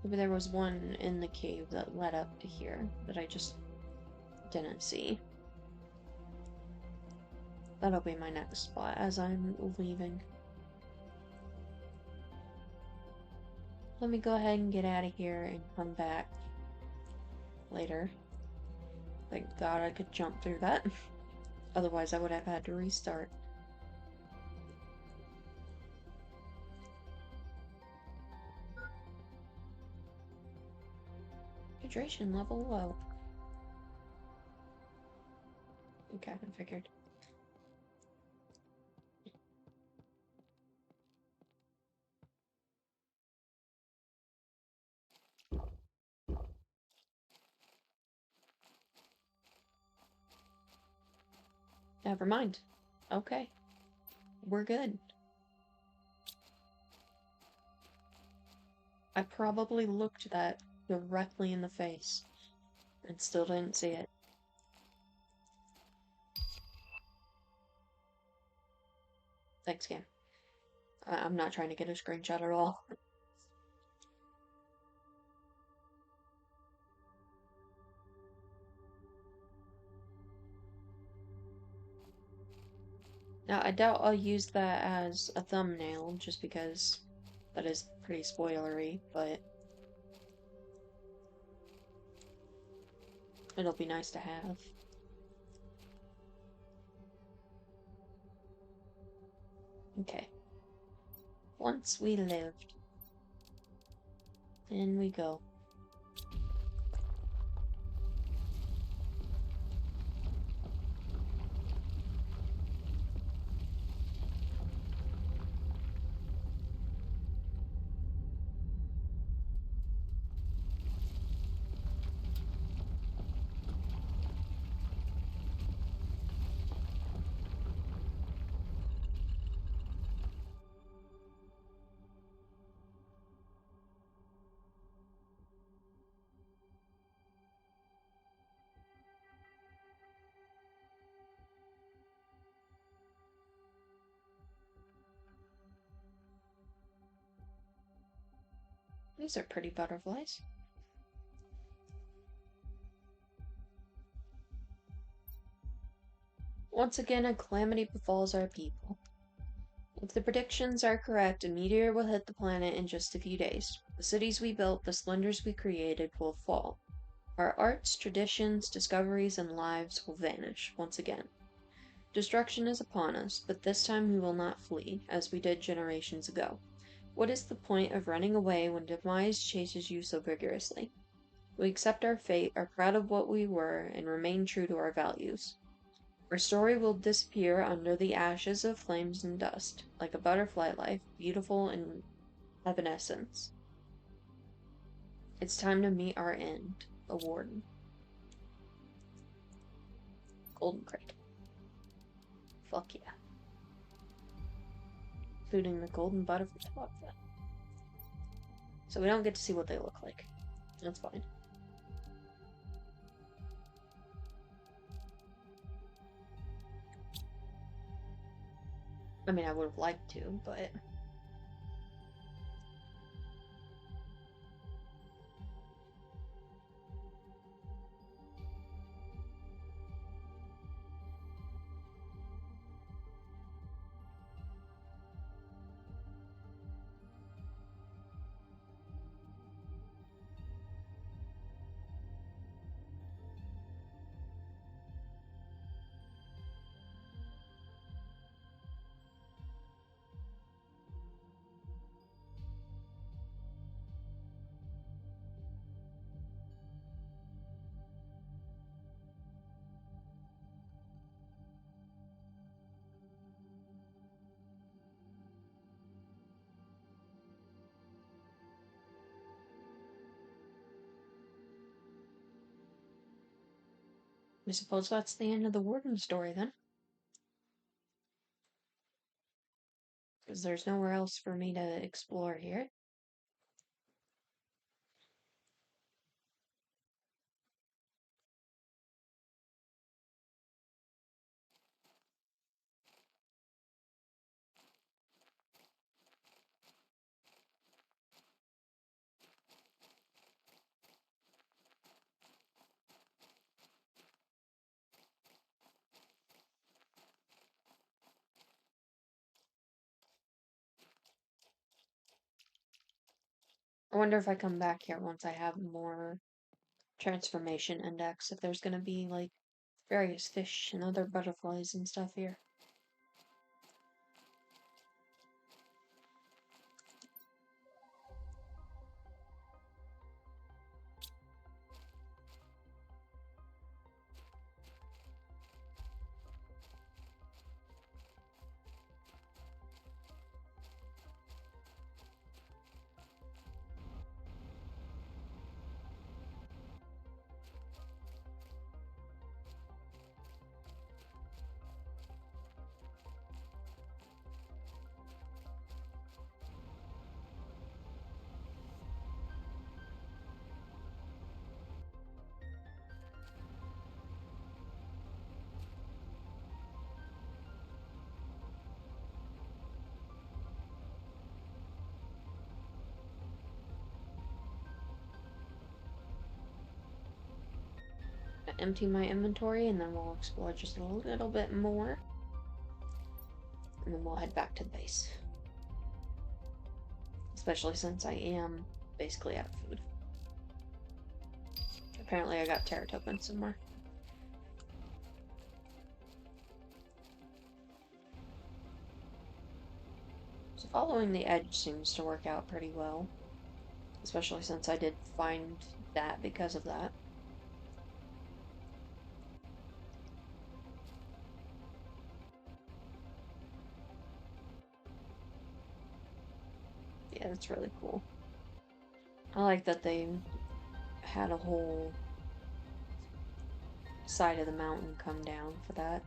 Maybe there was one in the cave that led up to here that I just didn't see. That'll be my next spot as I'm leaving. Let me go ahead and get out of here and come back later. Thank God I could jump through that. Otherwise I would have had to restart. Hydration level low. Okay, I figured. Never mind. Okay. We're good. I probably looked that directly in the face and still didn't see it. Thanks, game. I'm not trying to get a screenshot at all. Now, I doubt I'll use that as a thumbnail, just because that is pretty spoilery, but it'll be nice to have. Okay. Once we lived. In we go. These are pretty butterflies. Once again, a calamity befalls our people. If the predictions are correct, a meteor will hit the planet in just a few days. The cities we built, the splendors we created will fall. Our arts, traditions, discoveries, and lives will vanish once again. Destruction is upon us, but this time we will not flee, as we did generations ago. What is the point of running away when demise chases you so vigorously? We accept our fate, are proud of what we were, and remain true to our values. Our story will disappear under the ashes of flames and dust, like a butterfly life, beautiful in evanescence. It's time to meet our end. A warden. Golden crate. Fuck yeah. Including the golden butterfly. Fuck that. So we don't get to see what they look like. That's fine. I mean, I would have liked to, but... I suppose that's the end of the Warden story, then. Because there's nowhere else for me to explore here. I wonder if I come back here once I have more transformation index, if there's gonna be, like, various fish and other butterflies and stuff here. Empty my inventory and then we'll explore just a little bit more. And then we'll head back to the base. Especially since I am basically out of food. Apparently I got Terra tokens somewhere. So following the edge seems to work out pretty well. Especially since I did find that because of that. Yeah, that's really cool. I like that they had a whole side of the mountain come down for that.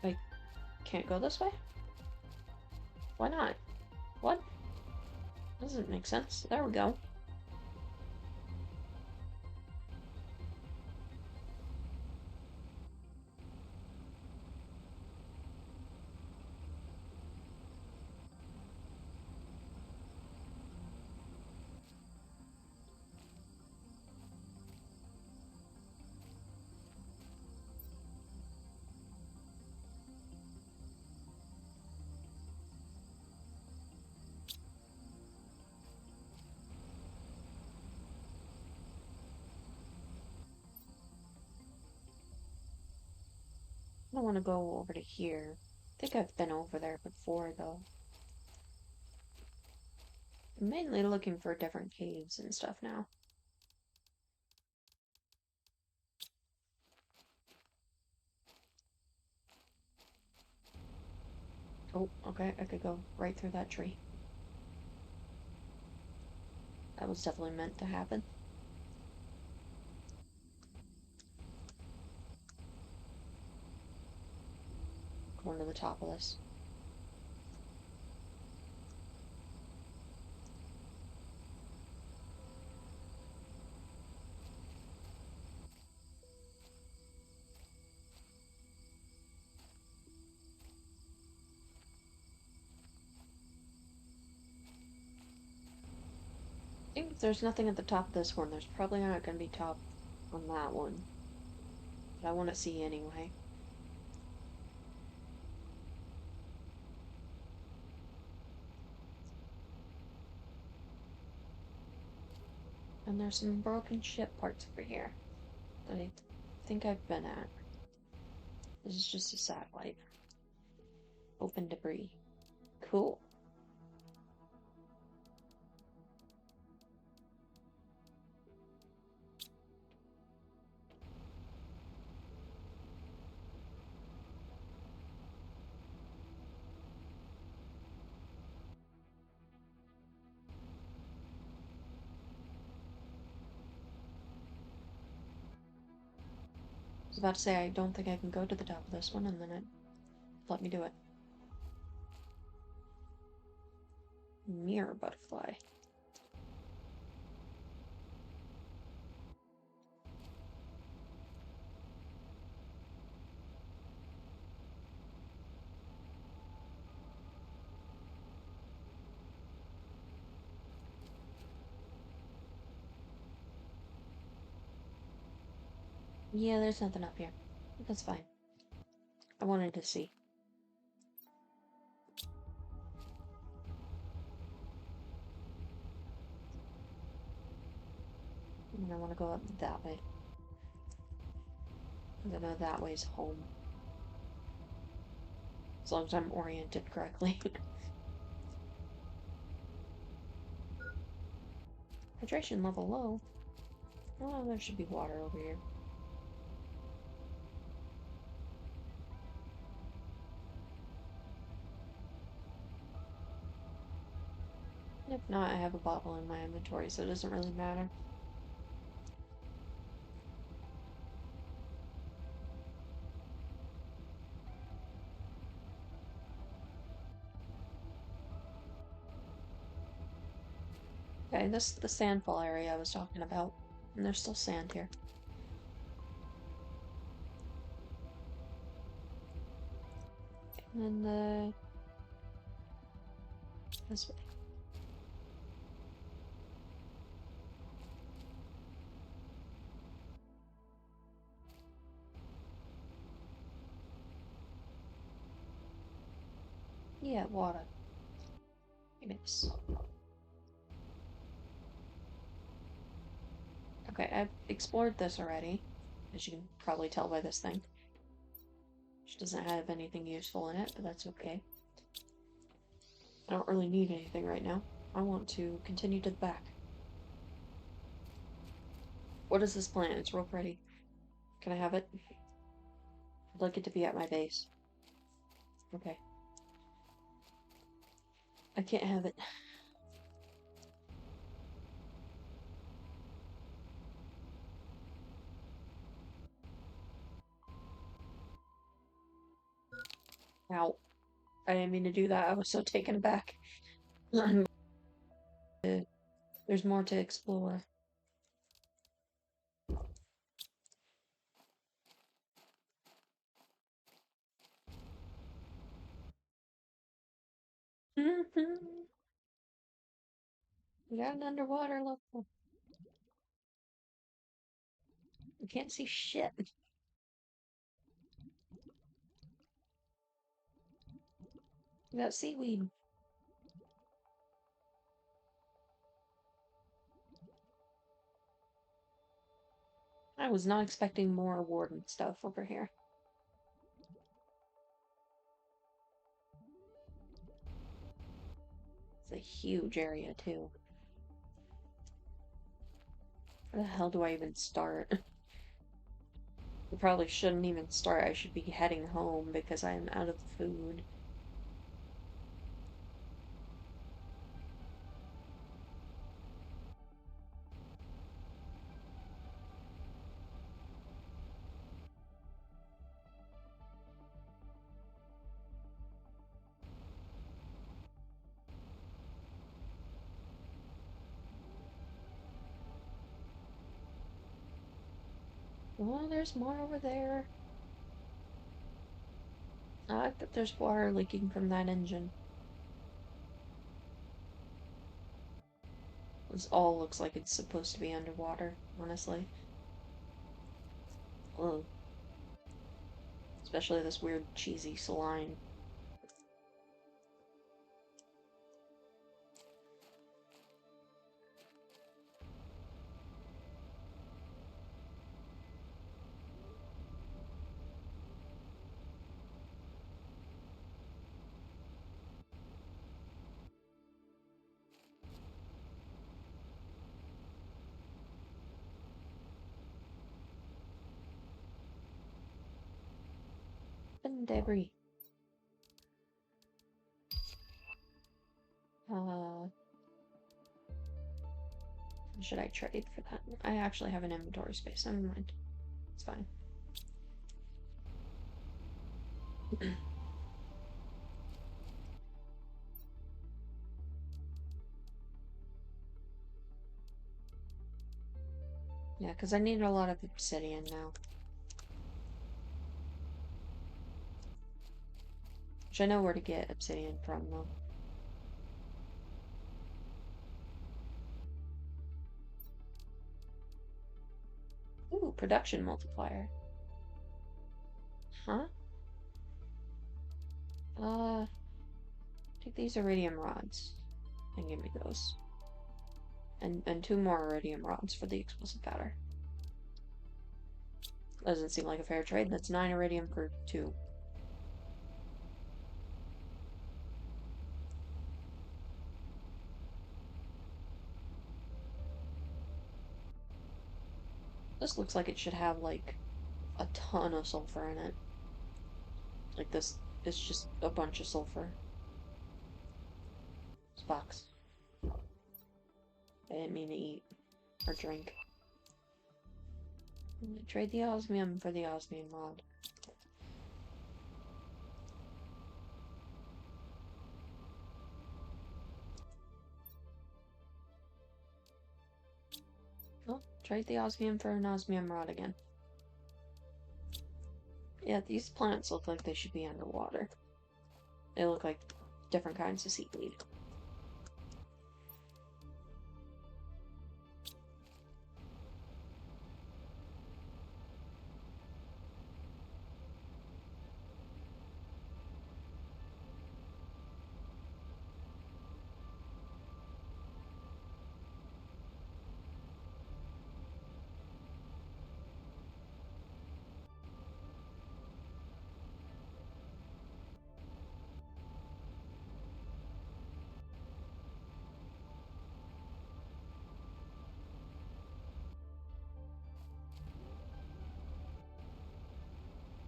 I can't go this way? Why not? What? Doesn't make sense. There we go. I don't want to go over to here. I think I've been over there before, though. I'm mainly looking for different caves and stuff now. Oh, okay, I could go right through that tree. That was definitely meant to happen. one to the top of this. I think if there's nothing at the top of this one, there's probably not going to be top on that one. But I want to see anyway. And there's some broken ship parts over here that I think I've been at. This is just a satellite. Open debris. Cool. I was about to say I don't think I can go to the top of this one, and then it let me do it. Mirror butterfly. Yeah, there's nothing up here. That's fine. I wanted to see. And I want to go up that way. I know that way's home. As long as I'm oriented correctly. Hydration level low. Oh, there should be water over here. If not, I have a bottle in my inventory, so it doesn't really matter. Okay, this is the sandfall area I was talking about. And there's still sand here. And then this way. Yeah, water. Yes. Okay, I've explored this already, as you can probably tell by this thing. Which doesn't have anything useful in it, but that's okay. I don't really need anything right now. I want to continue to the back. What is this plant? It's real pretty. Can I have it? I'd like it to be at my base. Okay. I can't have it. Ow. I didn't mean to do that. I was so taken aback. There's more to explore. We got an underwater level. I can't see shit. We got seaweed. I was not expecting more warden stuff over here. It's a huge area, too. Where the hell do I even start? I probably shouldn't even start. I should be heading home because I am out of food. Oh, there's more over there. I like that there's water leaking from that engine. This all looks like it's supposed to be underwater, honestly. Ugh. Especially this weird cheesy saline. And debris. Uh, should I trade for that? I actually have an inventory space. Never mind. It's fine. Yeah, because I need a lot of obsidian now. Which I know where to get obsidian from, though. Ooh, production multiplier. Huh? Take these iridium rods and give me those. And two more iridium rods for the explosive powder. Doesn't seem like a fair trade. That's 9 iridium for 2. This looks like it should have, like, a ton of sulfur in it. Like, this is just a bunch of sulfur. This box. I didn't mean to eat or drink. Trade the osmium for the osmium rod. Oh, trade the osmium for an osmium rod again. Yeah, these plants look like they should be underwater. They look like different kinds of seaweed.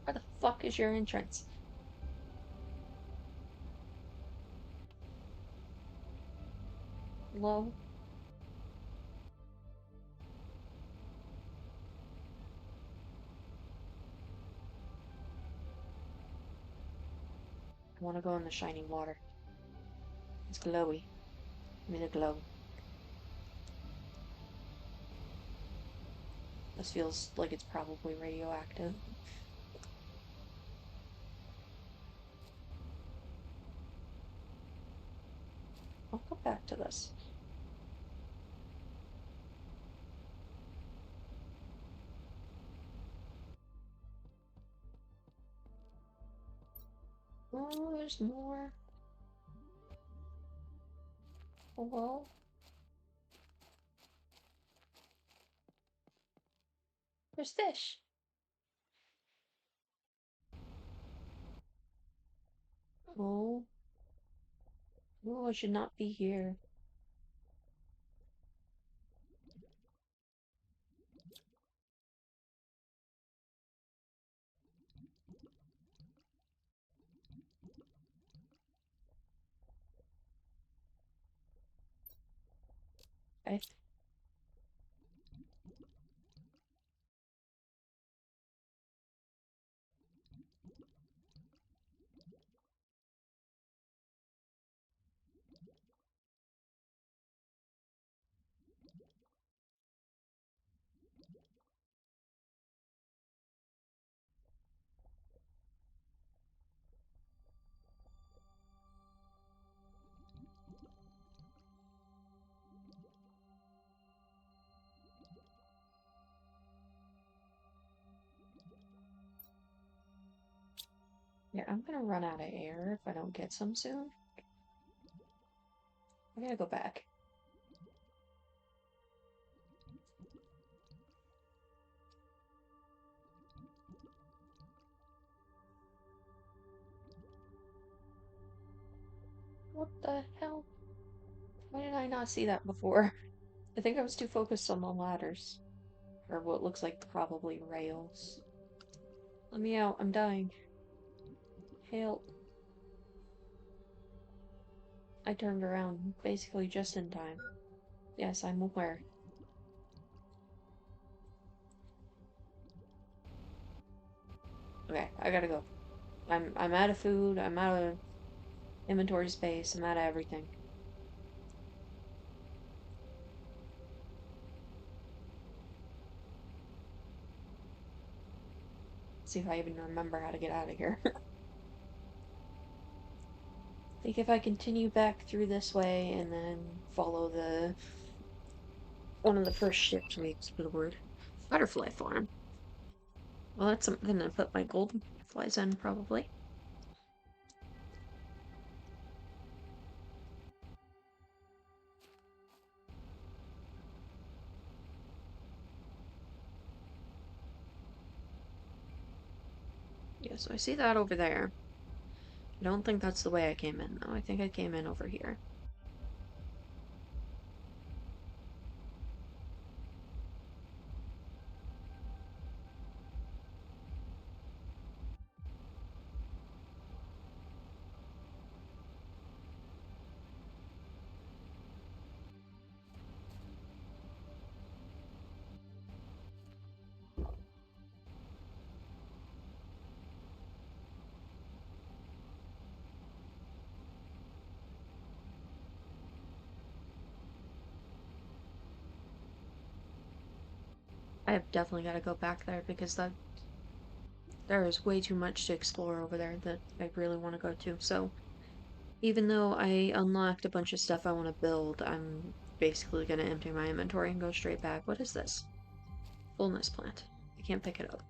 Where the fuck is your entrance? Low. I want to go in the shiny water. It's glowy. Give me the glow. This feels like it's probably radioactive. I'll come back to this. Oh, there's more. Hello? There's fish. Oh. Oh, I should not be here. Okay. Yeah, I'm gonna run out of air if I don't get some soon. I gotta go back. What the hell? Why did I not see that before? I think I was too focused on the ladders. Or what looks like probably rails. Let me out, I'm dying. Help. I turned around basically just in time. Yes, I'm aware. Okay, I gotta go. I'm out of food, I'm out of inventory space, I'm out of everything. See if I even remember how to get out of here. I think if I continue back through this way and then follow the one of the first ships we explored. Butterfly farm. Well, that's something to put my golden butterflies in, probably. Yeah, so I see that over there. I don't think that's the way I came in, though. I think I came in over here. I have definitely got to go back there because there is way too much to explore over there that I really want to go to. So, even though I unlocked a bunch of stuff I want to build, I'm basically going to empty my inventory and go straight back. What is this? Fullness plant. I can't pick it up.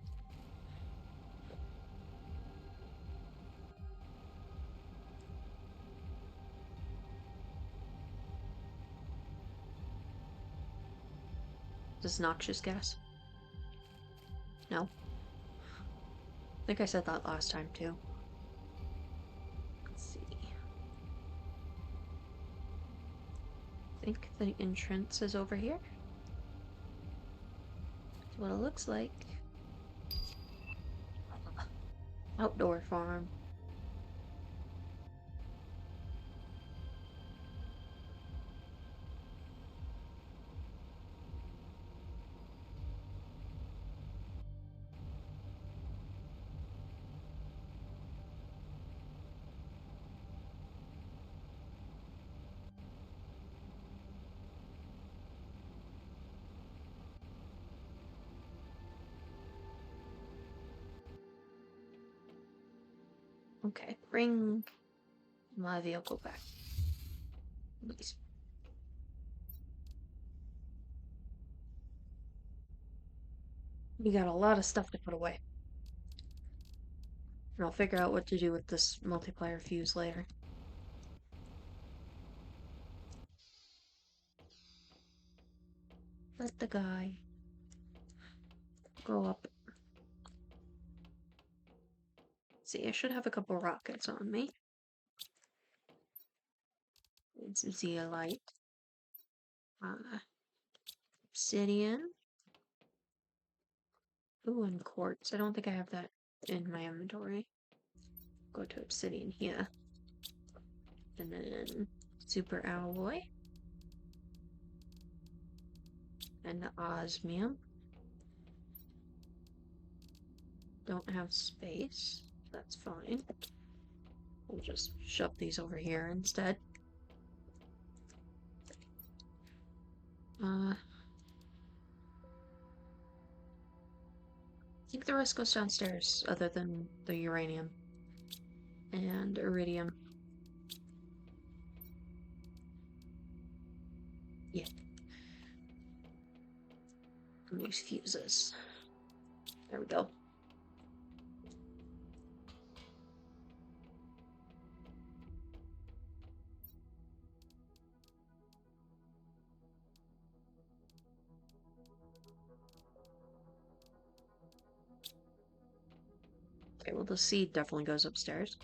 Is this noxious gas? No. I think I said that last time too. Let's see. I think the entrance is over here. That's what it looks like. Outdoor farm. Okay, bring my vehicle back, please. We got a lot of stuff to put away. And I'll figure out what to do with this multiplier fuse later. Let the guy go up. See, I should have a couple rockets on me. It's zeolite. Obsidian. Ooh, and quartz. I don't think I have that in my inventory. Go to obsidian here. And then super alloy. And the osmium. Don't have space. That's fine. We'll just shove these over here instead. I think the rest goes downstairs, other than the uranium and iridium. Yeah. And these fuses. There we go. Okay, well the seed definitely goes upstairs.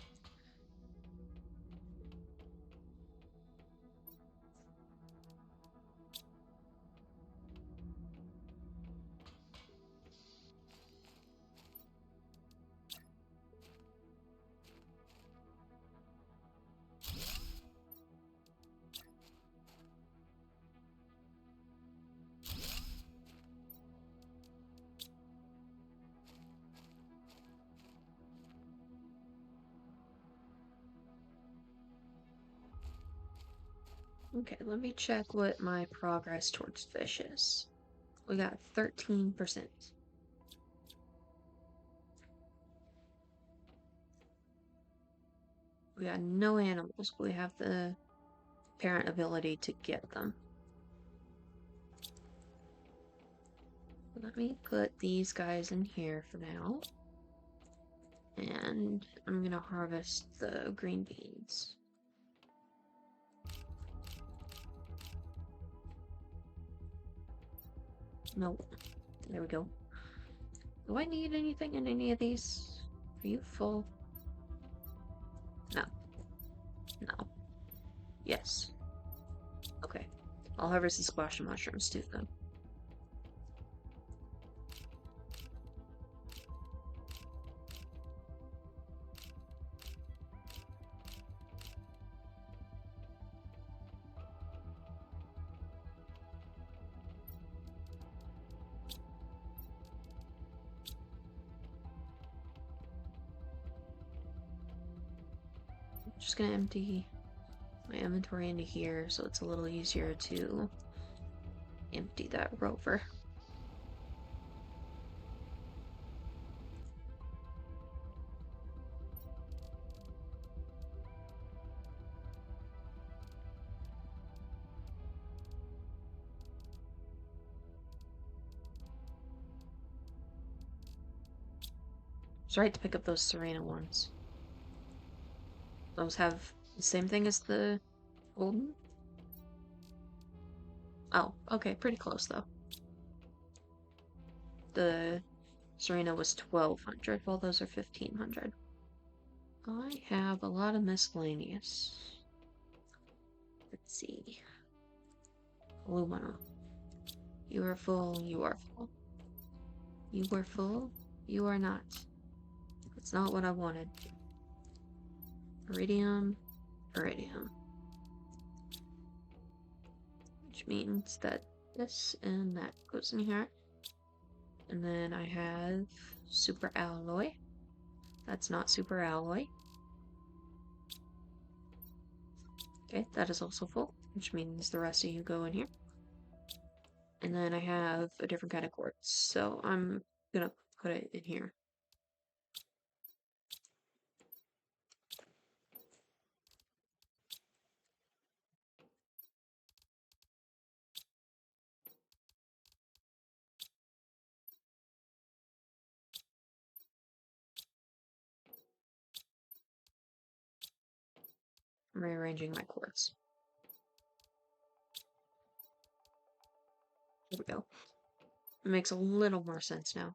Okay, let me check what my progress towards fish is. We got 13%. We got no animals, but we have the apparent ability to get them. Let me put these guys in here for now. And I'm gonna harvest the green beans. Nope. There we go. Do I need anything in any of these? Are you full? No. No. Yes. Okay. I'll harvest the squash and mushrooms too then. I'm just gonna empty my inventory into here so it's a little easier to empty that rover. It's right to pick up those Serena ones. Those have the same thing as the golden? Oh, okay, pretty close though. The Serena was 1200, while those are 1500. I have a lot of miscellaneous. Let's see. Aluminum. You are full, you are full. You are full, you are not. That's not what I wanted. Iridium, iridium. Which means that this and that goes in here. And then I have super alloy. That's not super alloy. Okay, that is also full, which means the rest of you go in here. And then I have a different kind of quartz, so I'm gonna put it in here. I'm rearranging my quartz. There we go. It makes a little more sense now.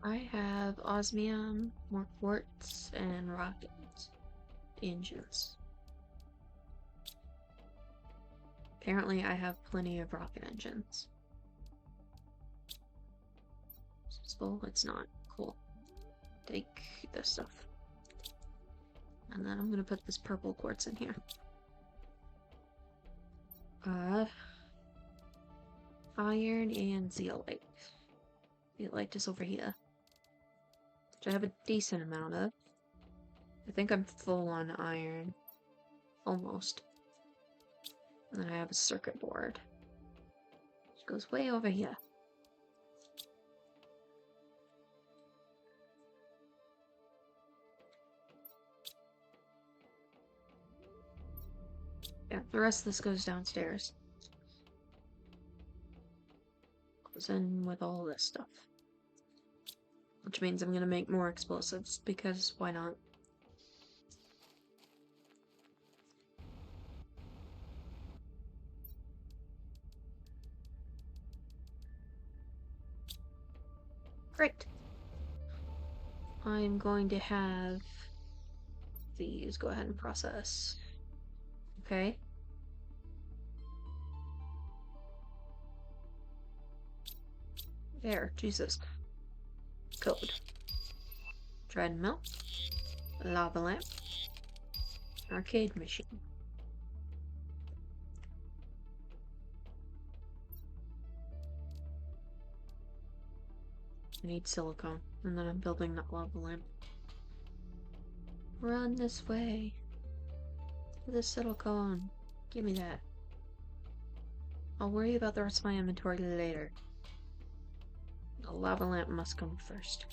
I have osmium, more quartz, and rocket engines. Apparently I have plenty of rocket engines. Is this full? It's not. Cool. Take this stuff. And then I'm gonna put this purple quartz in here. Iron and zeolite. Zeolite is over here. Which I have a decent amount of. I think I'm full on iron. Almost. And then I have a circuit board. Which goes way over here. Yeah, the rest of this goes downstairs. Goes in with all this stuff. Which means I'm gonna make more explosives, because why not? Great. I'm going to have these go ahead and process. Okay. There, Jesus. Code. Treadmill. Lava lamp. Arcade machine. I need silicone, and then I'm building that lava lamp. Run this way. The silicone. Give me that. I'll worry about the rest of my inventory later. The lava lamp must come first.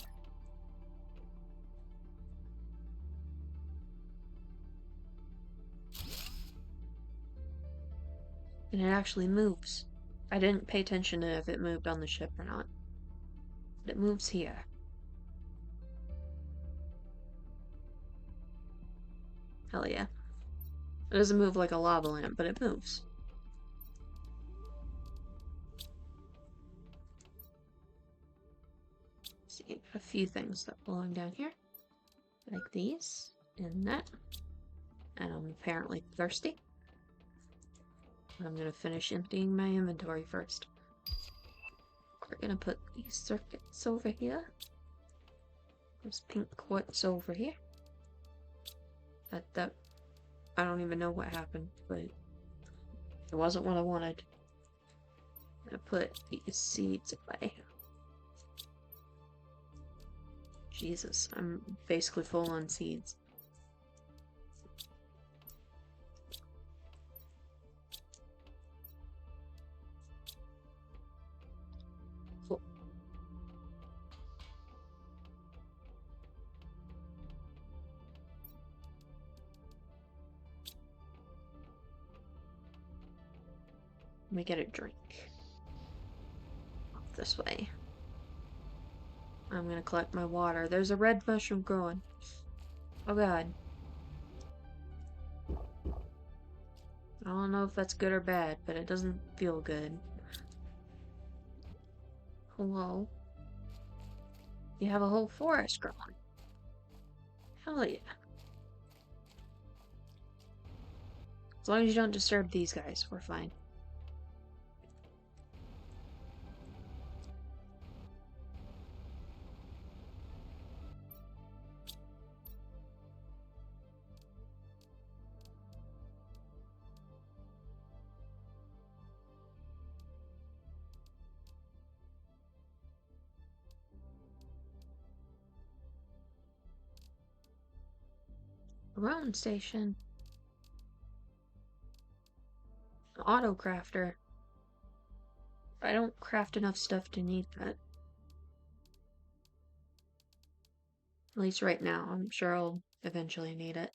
And it actually moves. I didn't pay attention to if it moved on the ship or not. But it moves here. Hell yeah. It doesn't move like a lava lamp, but it moves. See, a few things that belong down here. Like these, and that. And I'm apparently thirsty. I'm gonna finish emptying my inventory first. We're gonna put these circuits over here. There's pink quartz over here. That I don't even know what happened, but it wasn't what I wanted. I'm gonna put these seeds away. Jesus, I'm basically full on seeds. Cool. Let me get a drink. Off this way. I'm gonna collect my water. There's a red mushroom growing. Oh god. I don't know if that's good or bad, but it doesn't feel good. Hello? You have a whole forest growing. Hell yeah. As long as you don't disturb these guys, we're fine. Round station. Auto crafter. I don't craft enough stuff to need that. At least right now. I'm sure I'll eventually need it.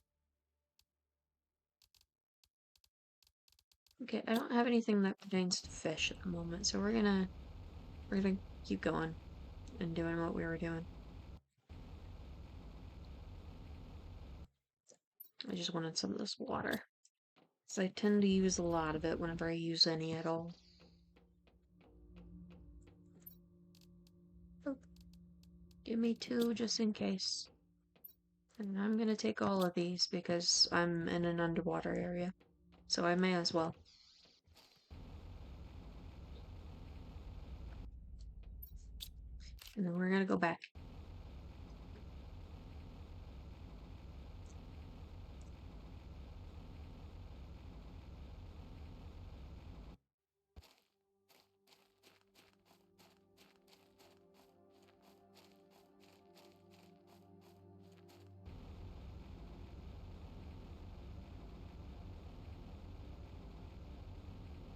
Okay, I don't have anything that pertains to fish at the moment, so we're gonna keep going and doing what we were doing. I just wanted some of this water. So I tend to use a lot of it whenever I use any at all. Oh, give me two just in case. And I'm gonna take all of these because I'm in an underwater area. So I may as well. And then we're gonna go back.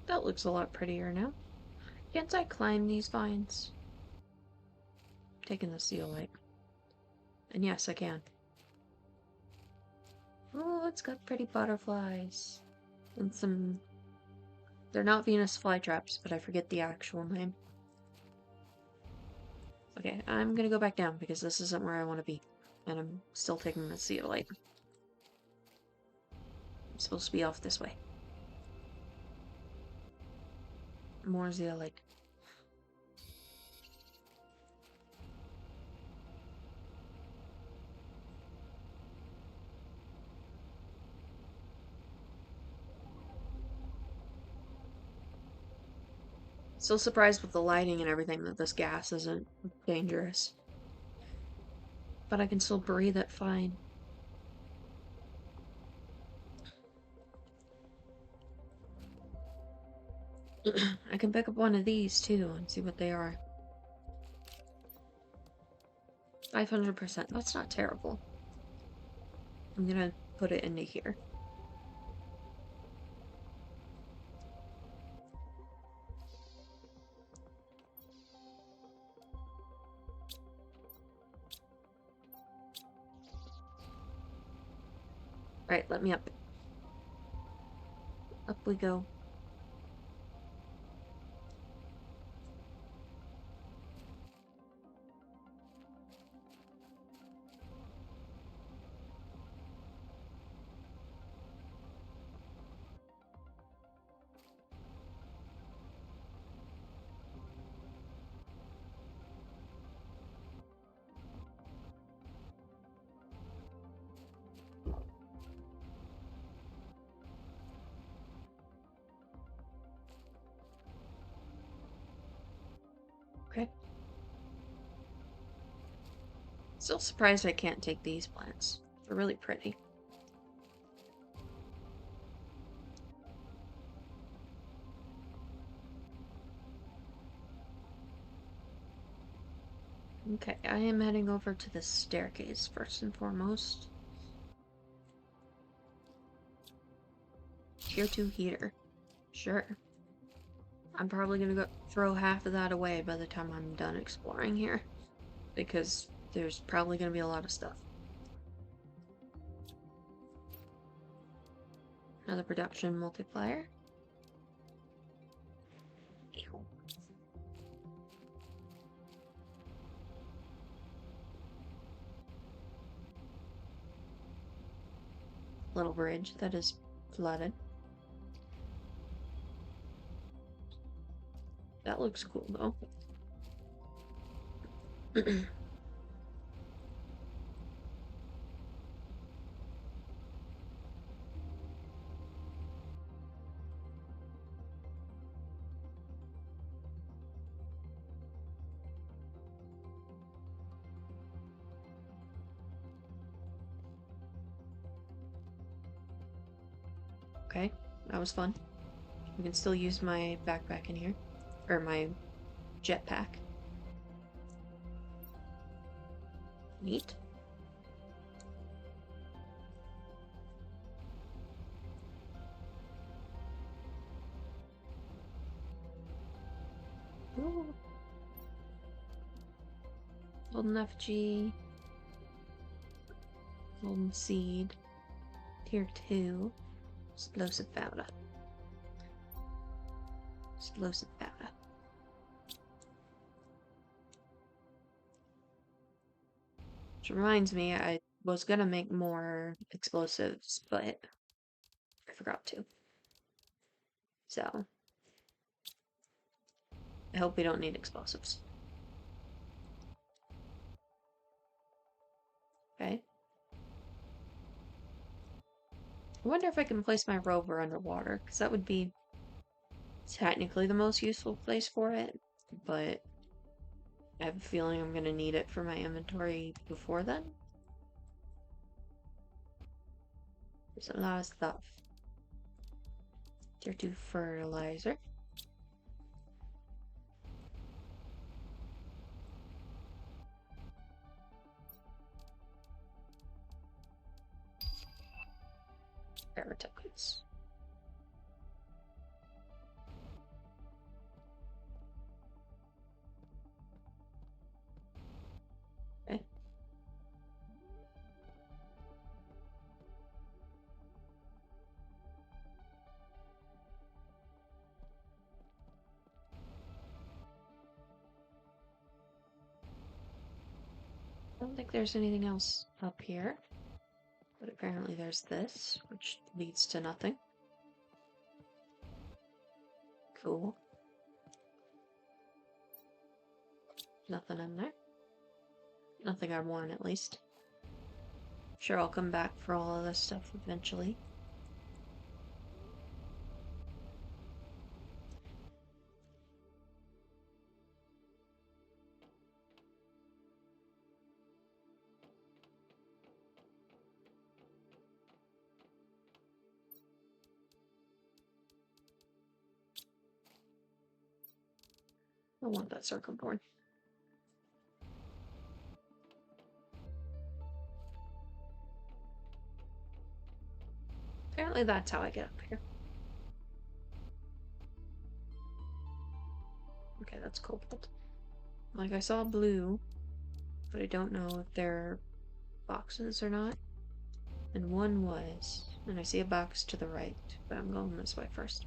That looks a lot prettier now. Can't I climb these vines? Taking the seal light. And yes, I can. Oh, it's got pretty butterflies. And some... They're not Venus flytraps, but I forget the actual name. Okay, I'm gonna go back down because this isn't where I want to be. And I'm still taking the zeolite. I'm supposed to be off this way. More zeolite. Still surprised with the lighting and everything that this gas isn't dangerous. But I can still breathe it fine. I can pick up one of these too and see what they are. 500%. That's not terrible. I'm gonna put it into here. Alright, let me up. Up we go. Okay. Still surprised I can't take these plants. They're really pretty. Okay, I am heading over to the staircase first and foremost. Tier 2 heater. Sure. I'm probably gonna go throw half of that away by the time I'm done exploring here. Because there's probably gonna be a lot of stuff. Another production multiplier. Ew. Little bridge that is flooded. That looks cool though. Okay, that was fun. We can still use my backpack in here. Or my jetpack. Neat. Ooh. Golden effigy. Golden seed. Tier 2. Explosive powder. Explosive powder. Which reminds me, I was gonna make more explosives, but I forgot to. So, I hope we don't need explosives. Okay. I wonder if I can place my rover underwater, because that would be technically the most useful place for it, but I have a feeling I'm gonna need it for my inventory before then. There's a lot of stuff. Tier 2 fertilizer. Power tokens. Okay. don't think there's anything else up here. But apparently there's this, which leads to nothing. Cool. Nothing in there. Nothing I want, at least. Sure, I'll come back for all of this stuff eventually. I want that circle board. Apparently that's how I get up here. Okay, that's cobalt. Like, I saw blue, but I don't know if they're boxes or not. And one was. And I see a box to the right, but I'm going this way first.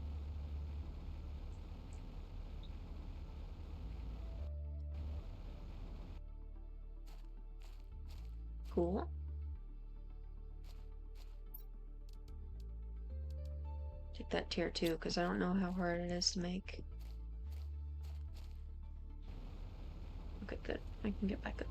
Cool. Take that tier 2, because I don't know how hard it is to make. Okay, good. I can get back up.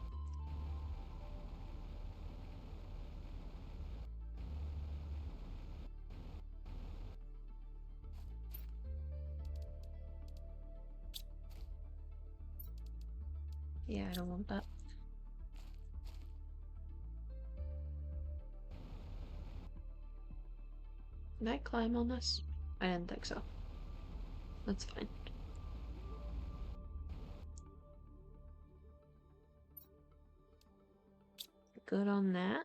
Yeah, I don't want that. Can I climb on this? I didn't think so. That's fine. Good on that.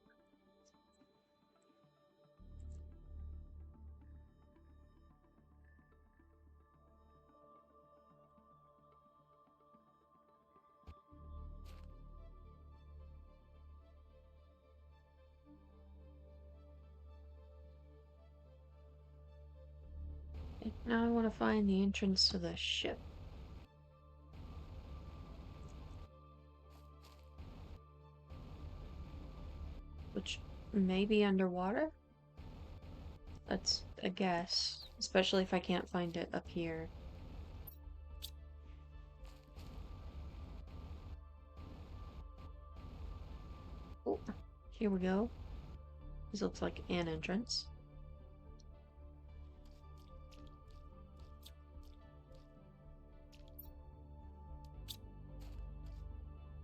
Okay, now I want to find the entrance to the ship. Which may be underwater? That's a guess. Especially if I can't find it up here. Oh, here we go. This looks like an entrance.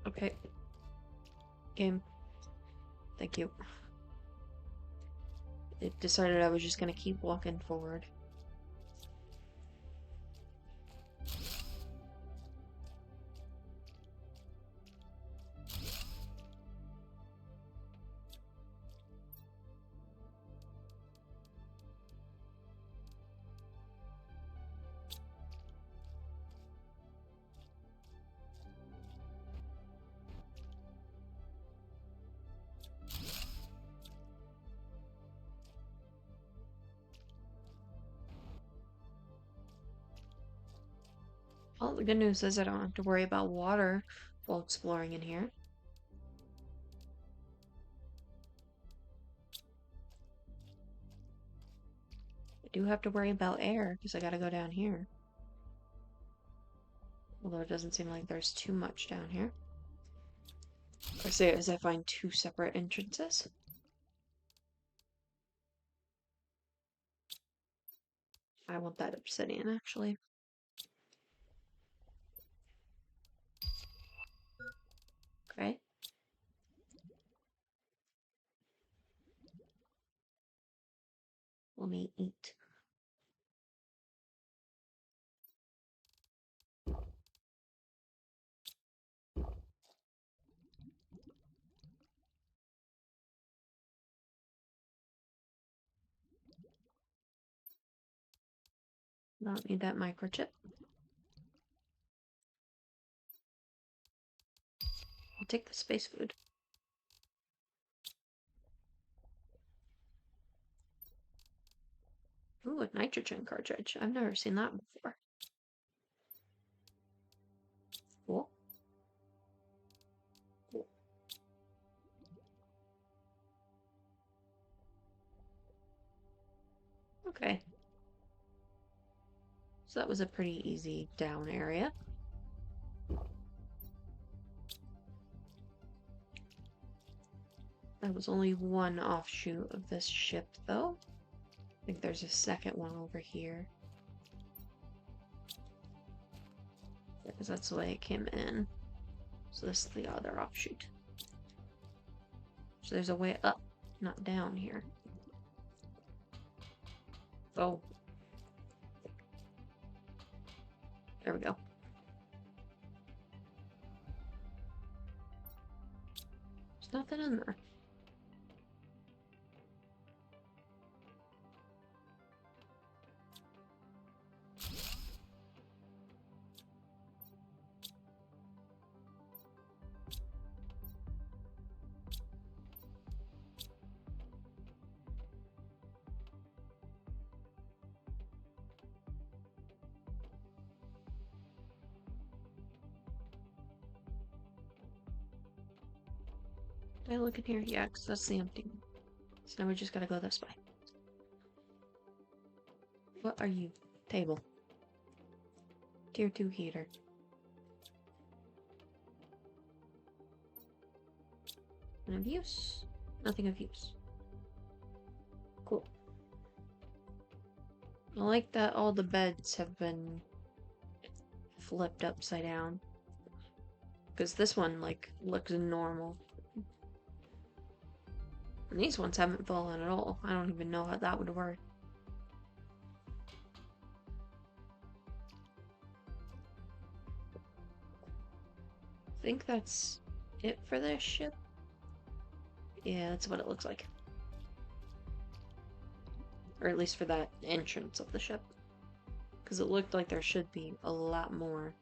Okay. Game. Thank you. It decided I was just gonna keep walking forward. Well, the good news is I don't have to worry about water while exploring in here. I do have to worry about air because I gotta go down here. Although it doesn't seem like there's too much down here. Or say as I find two separate entrances. I want that obsidian actually. Okay. Let me eat. Don't need that microchip. I'll take the space food. Ooh, a nitrogen cartridge. I've never seen that before. Cool. Cool. Okay. So that was a pretty easy down area. That was only one offshoot of this ship, though. I think there's a second one over here. Because that's the way it came in. So this is the other offshoot. So there's a way up, not down here. Oh. There we go. There's nothing in there. Did I look in here? Yeah, because that's the empty one. So now we just gotta go this way. What are you? Table. Tier 2 heater. Nothing of use? Nothing of use. Cool. I like that all the beds have been flipped upside down. Because this one, like, looks normal. And these ones haven't fallen at all. I don't even know how that would work. I think that's it for this ship. Yeah, that's what it looks like. Or at least for that entrance of the ship. Because it looked like there should be a lot more.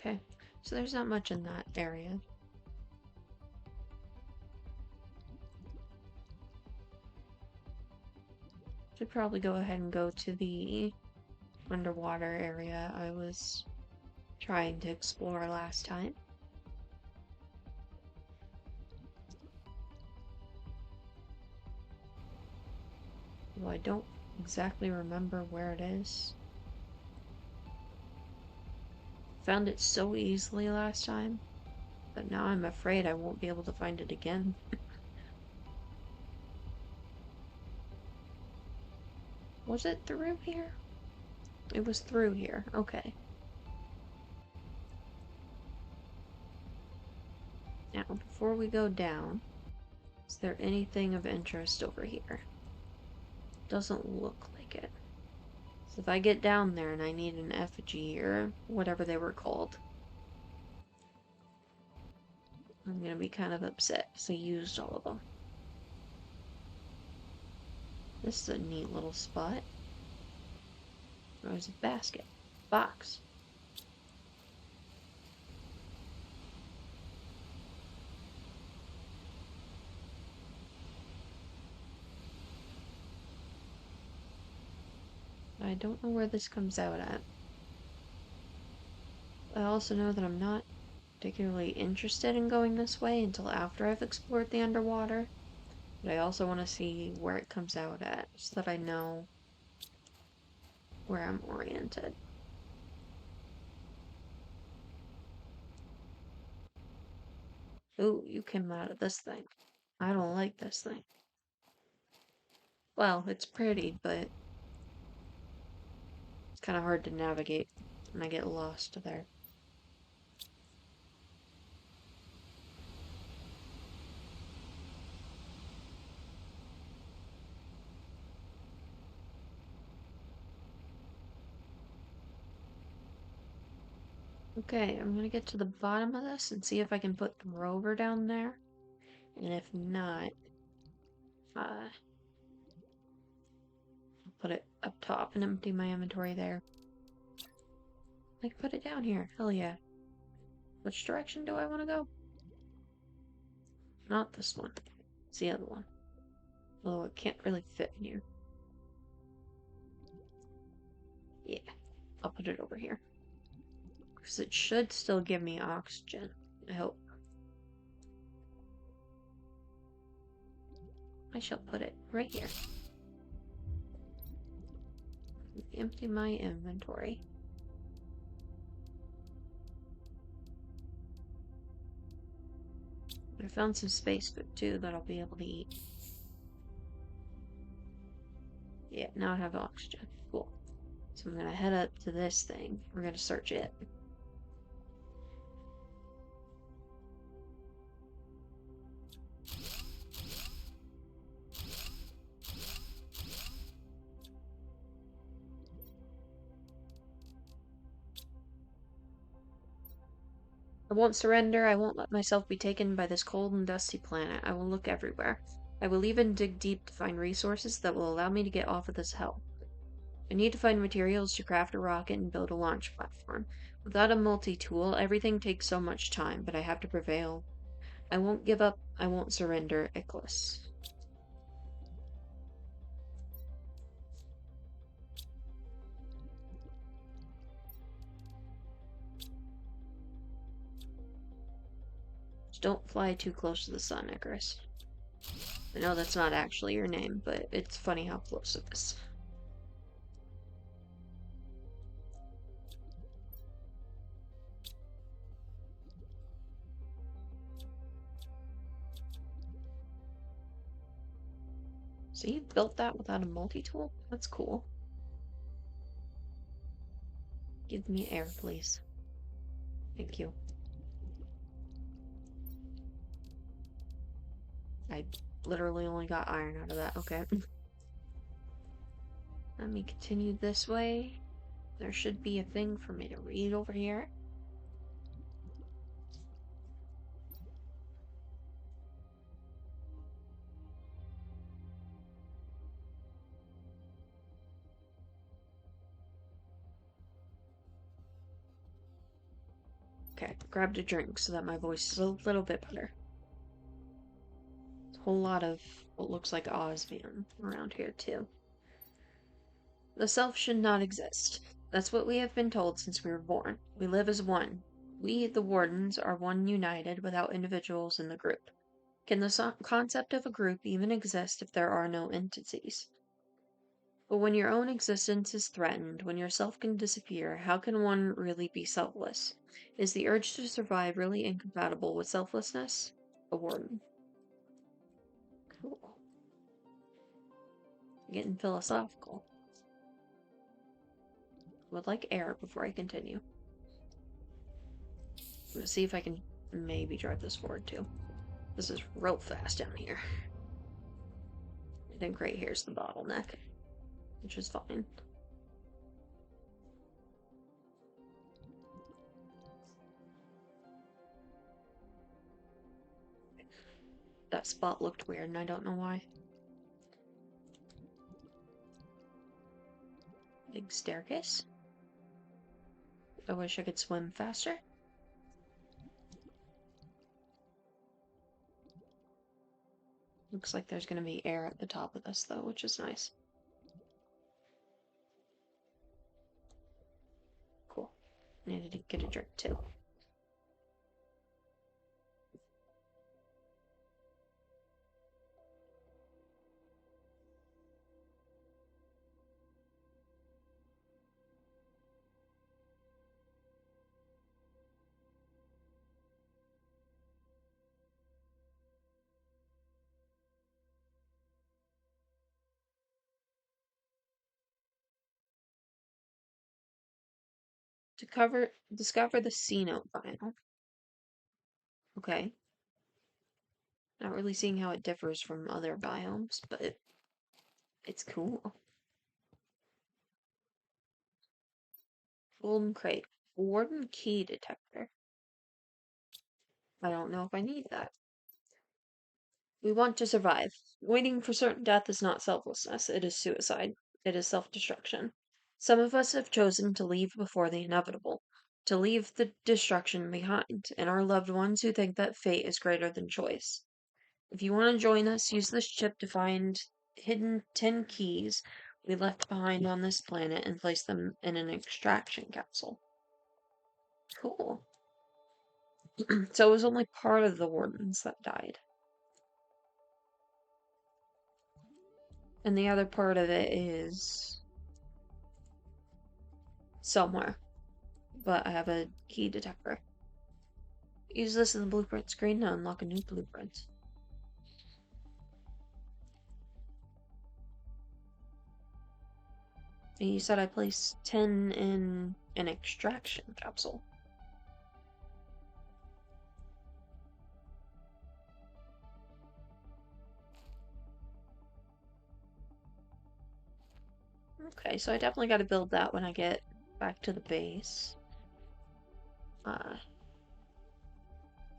Okay, so there's not much in that area. Should probably go ahead and go to the underwater area I was trying to explore last time. Well, I don't exactly remember where it is. Found it so easily last time, but now I'm afraid I won't be able to find it again. Was it through here? It was through here. Okay. Now, before we go down, is there anything of interest over here? Doesn't look like it. So if I get down there and I need an effigy or whatever they were called, I'm gonna be kind of upset because I used all of them. This is a neat little spot. There's a basket. Box. I don't know where this comes out at. I also know that I'm not particularly interested in going this way until after I've explored the underwater. But I also want to see where it comes out at so that I know where I'm oriented. Ooh, you came out of this thing. I don't like this thing. Well, it's pretty, but it's kind of hard to navigate, and I get lost there. Okay, I'm gonna get to the bottom of this and see if I can put the rover down there. And if not, I'll put it up top and empty my inventory there. I can put it down here. Hell yeah. Which direction do I want to go? Not this one. It's the other one. Although it can't really fit in here. Yeah, I'll put it over here. Because it should still give me oxygen. I hope. I shall put it right here. Empty my inventory. I found some space food too that I'll be able to eat. Yeah, now I have oxygen. Cool. So I'm gonna head up to this thing. We're gonna search it. I won't surrender. I won't let myself be taken by this cold and dusty planet. I will look everywhere. I will even dig deep to find resources that will allow me to get off of this hell. I need to find materials to craft a rocket and build a launch platform. Without a multi-tool, everything takes so much time, but I have to prevail. I won't give up. I won't surrender. Ichlas. Just don't fly too close to the sun, Icarus. I know that's not actually your name, but it's funny how close it is. So you built that without a multi-tool? That's cool. Give me air, please. Thank you. I literally only got iron out of that. Okay. Let me continue this way. There should be a thing for me to read over here. Okay, grabbed a drink so that my voice is a little bit better. There's a whole lot of what looks like osmium around here, too. The self should not exist. That's what we have been told since we were born. We live as one. We, the Wardens, are one united without individuals in the group. Can the concept of a group even exist if there are no entities? But when your own existence is threatened, when yourself can disappear, how can one really be selfless? Is the urge to survive really incompatible with selflessness? A warden. Cool. Getting philosophical. Would like air before I continue. I'm gonna see if I can maybe drive this forward too. This is real fast down here. I think right here's the bottleneck, which is fine. That spot looked weird and I don't know why. Big staircase. I wish I could swim faster. Looks like there's gonna be air at the top of this though, which is nice. Cool. Needed to get a drink too. Discover the cenote biome. Okay. Not really seeing how it differs from other biomes, but it's cool. Golden crate. Warden key detector. I don't know if I need that. We want to survive. Waiting for certain death is not selflessness, it is suicide. It is self-destruction. Some of us have chosen to leave before the inevitable, to leave the destruction behind, and our loved ones who think that fate is greater than choice. If you want to join us, use this chip to find hidden 10 keys we left behind on this planet and place them in an extraction capsule. Cool. So it was only part of the Wardens that died. And the other part of it is somewhere. But I have a key detector. Use this in the blueprint screen to unlock a new blueprint. And you said I placed 10 in an extraction capsule. Okay, so I definitely got to build that when I get back to the base.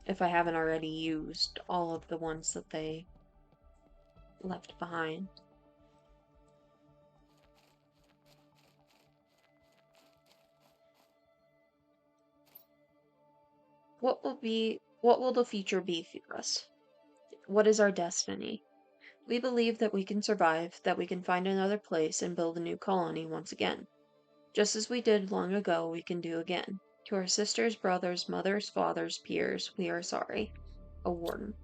If I haven't already used all of the ones that they left behind. What will the future be for us? What is our destiny? We believe that we can survive, that we can find another place and build a new colony once again. Just as we did long ago, we can do again. To our sisters, brothers, mothers, fathers, peers, we are sorry. A warden.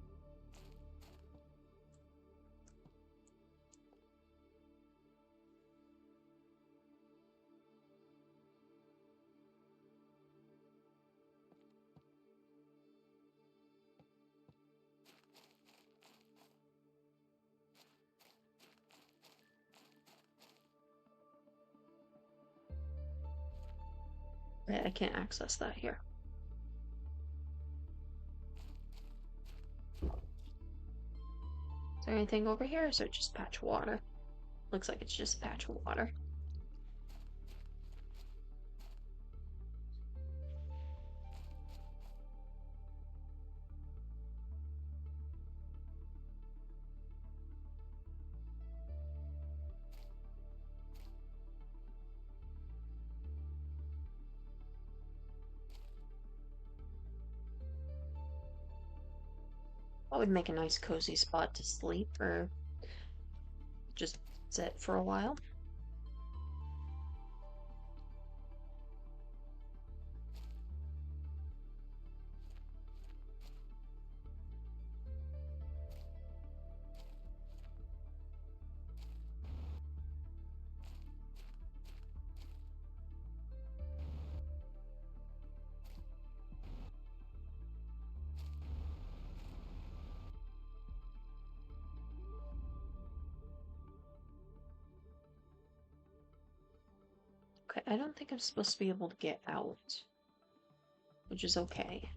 I can't access that here. Is there anything over here? Or is it just patch of water? Looks like it's just a patch of water. That would make a nice cozy spot to sleep or just sit for a while. Okay, I don't think I'm supposed to be able to get out, which is okay.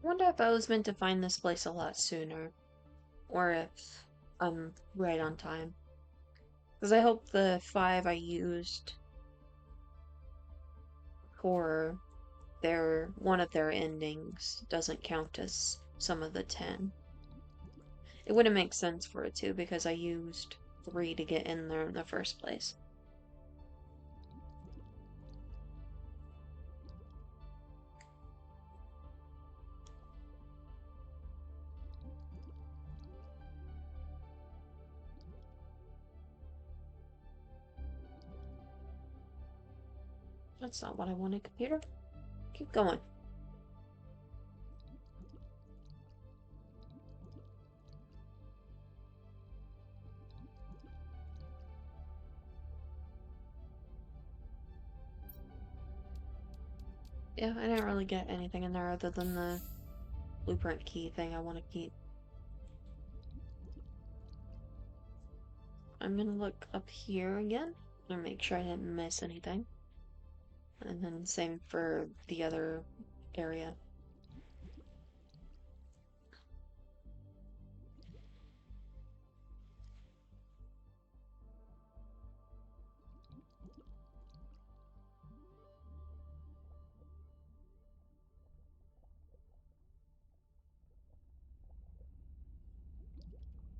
I wonder if I was meant to find this place a lot sooner, or if I'm right on time. Because I hope the 5 I used for one of their endings doesn't count as some of the 10. It wouldn't make sense for it to because I used 3 to get in there in the first place. That's not what I wanted, computer. Keep going. Yeah, I didn't really get anything in there other than the blueprint key thing I want to keep. I'm gonna look up here again and make sure I didn't miss anything. And then same for the other area.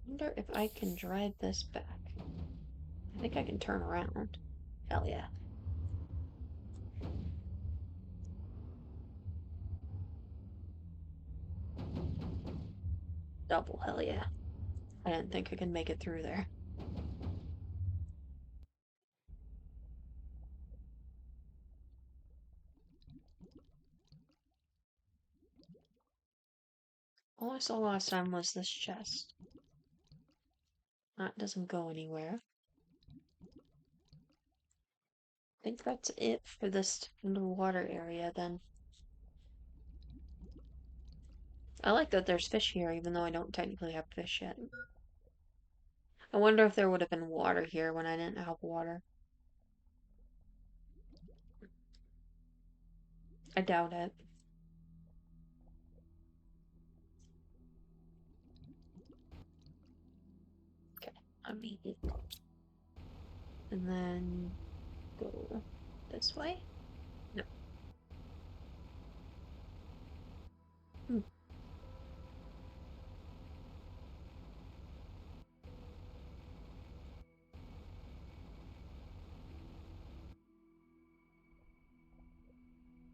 Wonder if I can drive this back. I think I can turn around. Hell yeah. Double hell yeah. I didn't think I could make it through there. All I saw last time was this chest. That doesn't go anywhere. I think that's it for this underwater area then. I like that there's fish here, even though I don't technically have fish yet. I wonder if there would have been water here when I didn't have water. I doubt it. Okay, I mean, and then go this way? No. Hmm.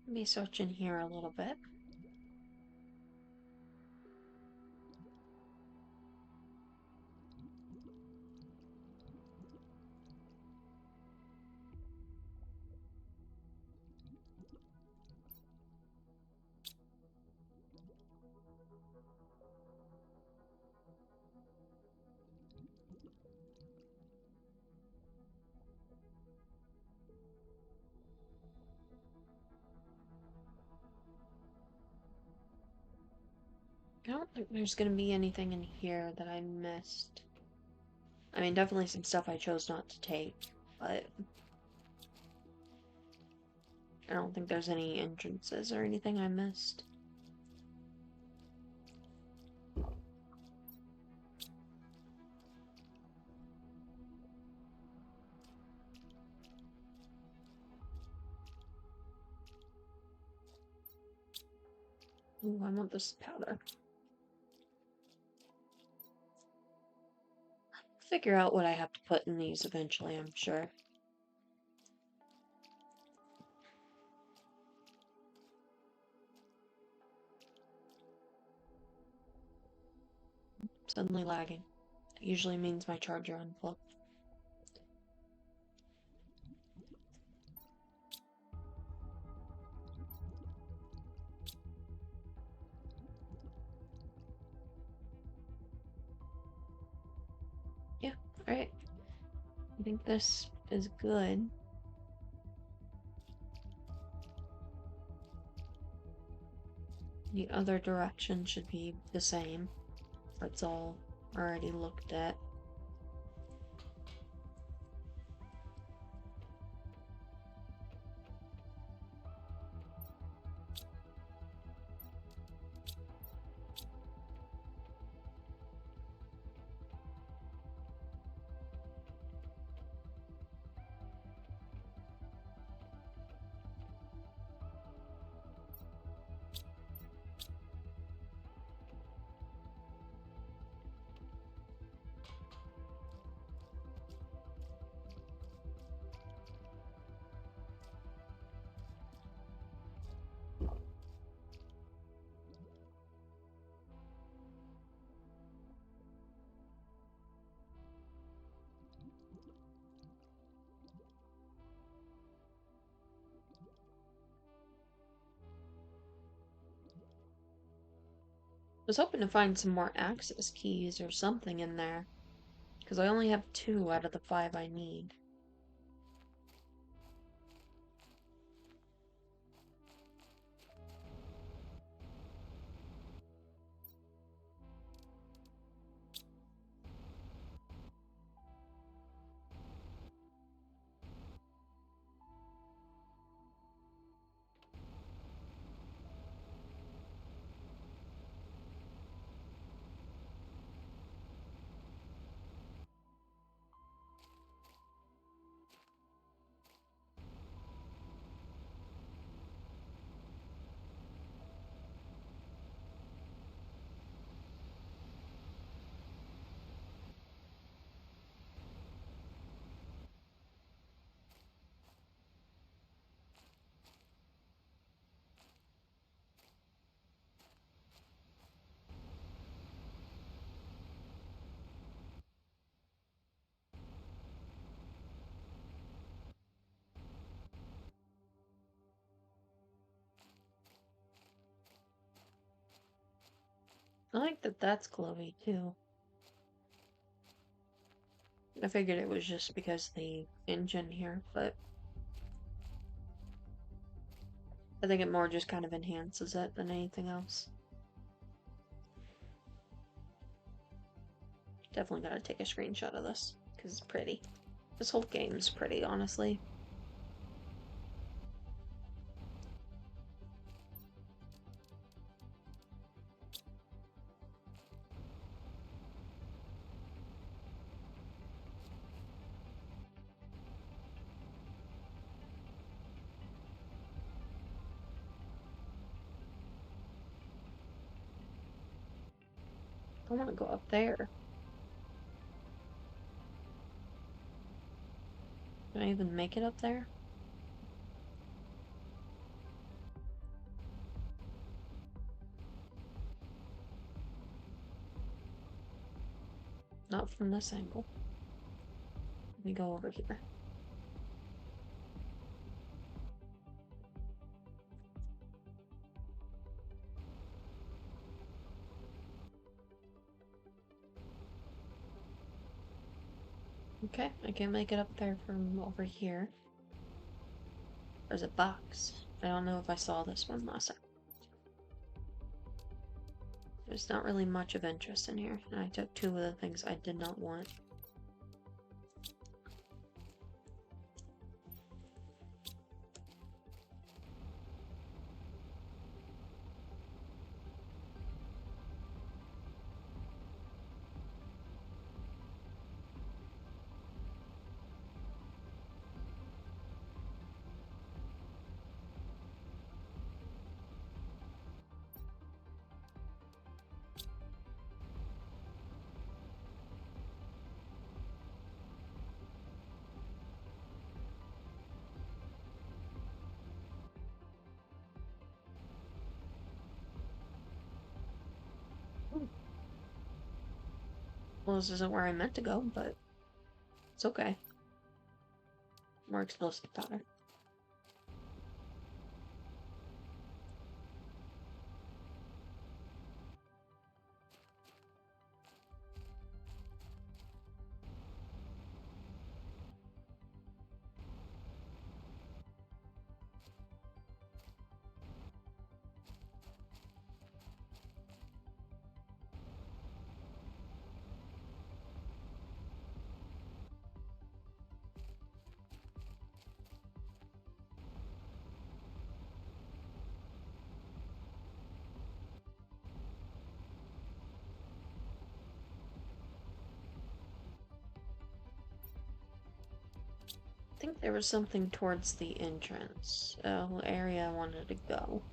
Let me search in here a little bit. I don't think there's gonna be anything in here that I missed. I mean, definitely some stuff I chose not to take, but I don't think there's any entrances or anything I missed. Ooh, I want this powder. Figure out what I have to put in these eventually, I'm sure. Suddenly lagging. It usually means my charger unplugged. Yeah, alright. I think this is good. The other direction should be the same. That's all already looked at. I was hoping to find some more access keys or something in there, because I only have 2 out of the 5 I need. I like that that's glowy too. I figured it was just because the engine here, but I think it more just kind of enhances it than anything else. Definitely gotta take a screenshot of this, because it's pretty. This whole game's pretty, honestly. I want to go up there. Can I even make it up there? Not from this angle. Let me go over here. Okay, I can make it up there from over here. There's a box. I don't know if I saw this one last time. There's not really much of interest in here, and I took two of the things I did not want. Hmm. Well, this isn't where I meant to go, but it's okay. More explosive powder. I think there was something towards the entrance, a whole area I wanted to go.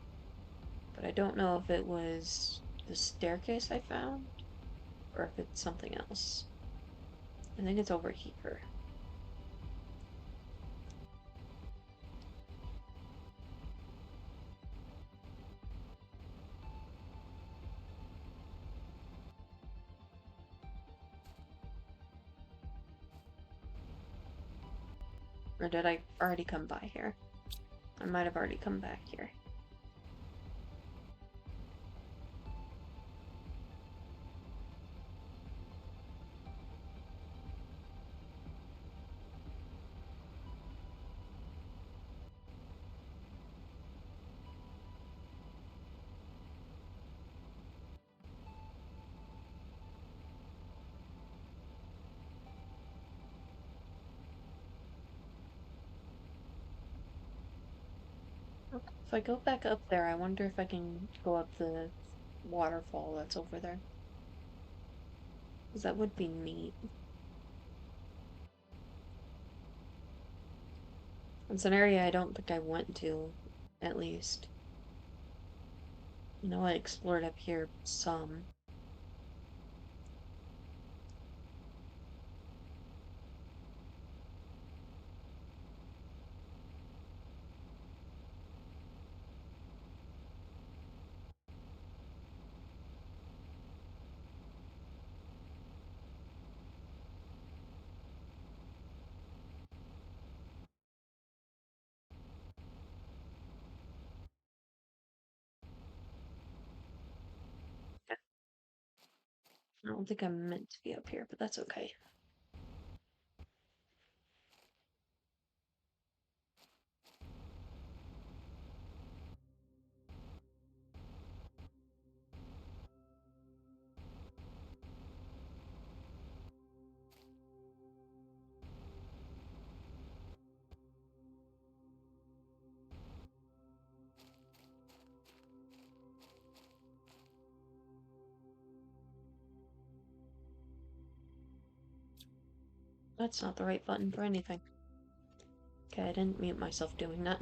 But I don't know if it was the staircase I found, or if it's something else. I think it's over here. Or did I already come by here? I might have already come back here. If I go back up there, I wonder if I can go up the waterfall that's over there. Because that would be neat. It's an area I don't think I went to, at least. You know, I explored up here some. I don't think I'm meant to be up here, but that's okay. That's not the right button for anything. Okay, I didn't mute myself doing that.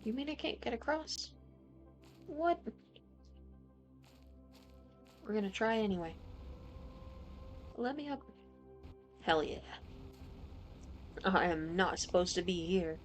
You mean I can't get across? What? We're gonna try anyway. Let me up. Hell yeah. I am not supposed to be here.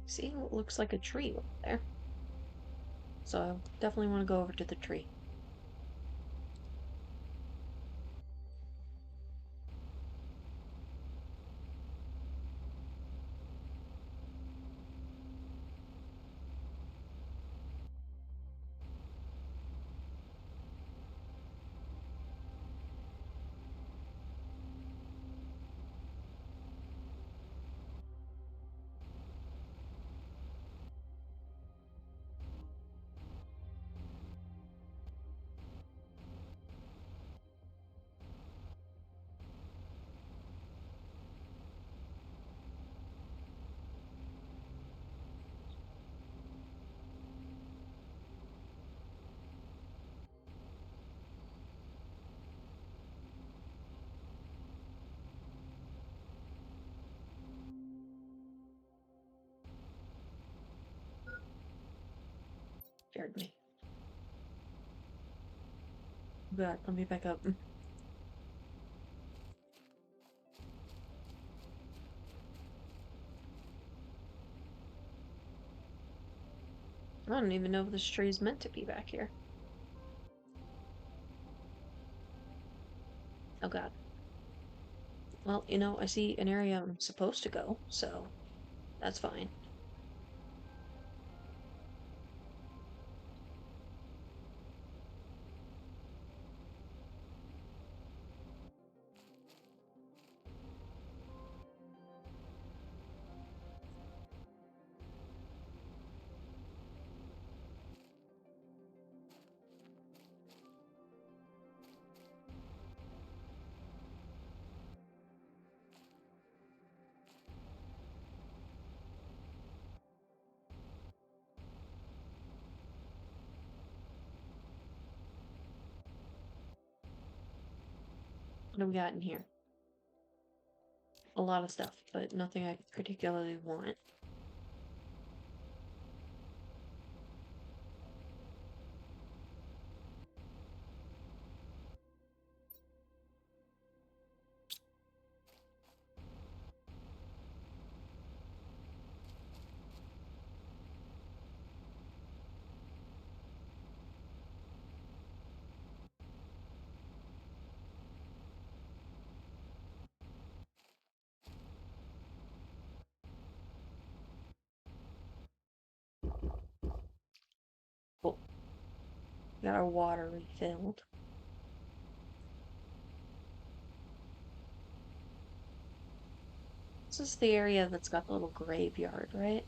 See what looks like a tree over there. So I definitely want to go over to the tree. Scared me. But let me back up. I don't even know if this tree is meant to be back here. Oh god. Well, I see an area I'm supposed to go, so that's fine. What do we got in here? A lot of stuff, but nothing I particularly want. Got our water refilled. This is the area that's got the little graveyard, right?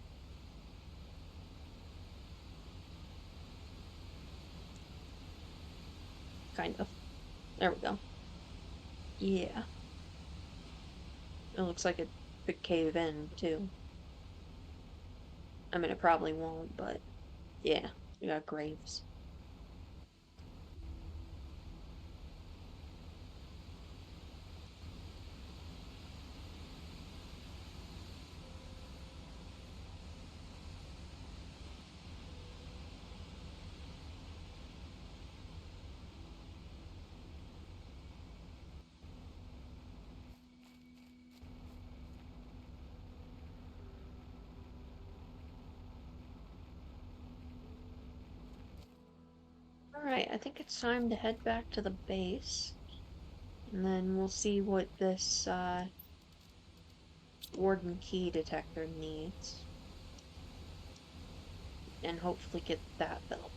Kind of. There we go. Yeah. It looks like it could cave in, too. I mean, it probably won't, but yeah, we got graves. Alright, I think it's time to head back to the base. And then we'll see what this, Warden key detector needs. And hopefully get that built.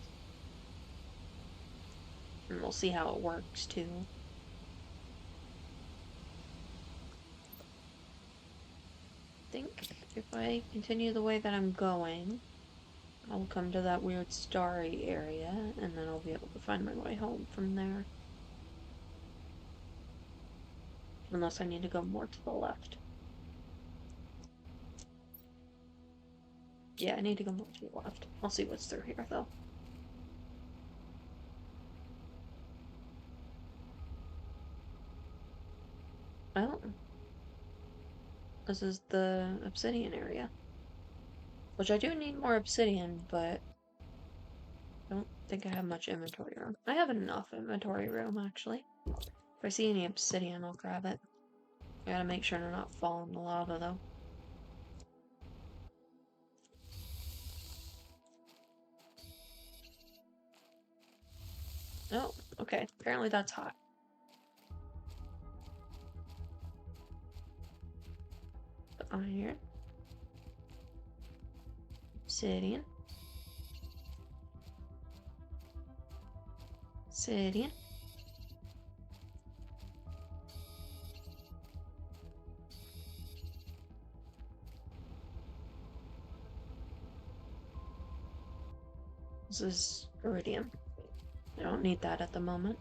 And we'll see how it works, too. I think if I continue the way that I'm going, I'll come to that weird starry area, and then I'll be able to find my way home from there. Unless I need to go more to the left. Yeah, I need to go more to the left. I'll see what's through here, though. Oh, this is the obsidian area. Which I do need more obsidian, but I don't think I have much inventory room. I have enough inventory room, actually. If I see any obsidian, I'll grab it. I gotta make sure to not fall in the lava, though. Oh, okay. Apparently that's hot. The iron. Obsidian. Obsidian. This is iridium. I don't need that at the moment.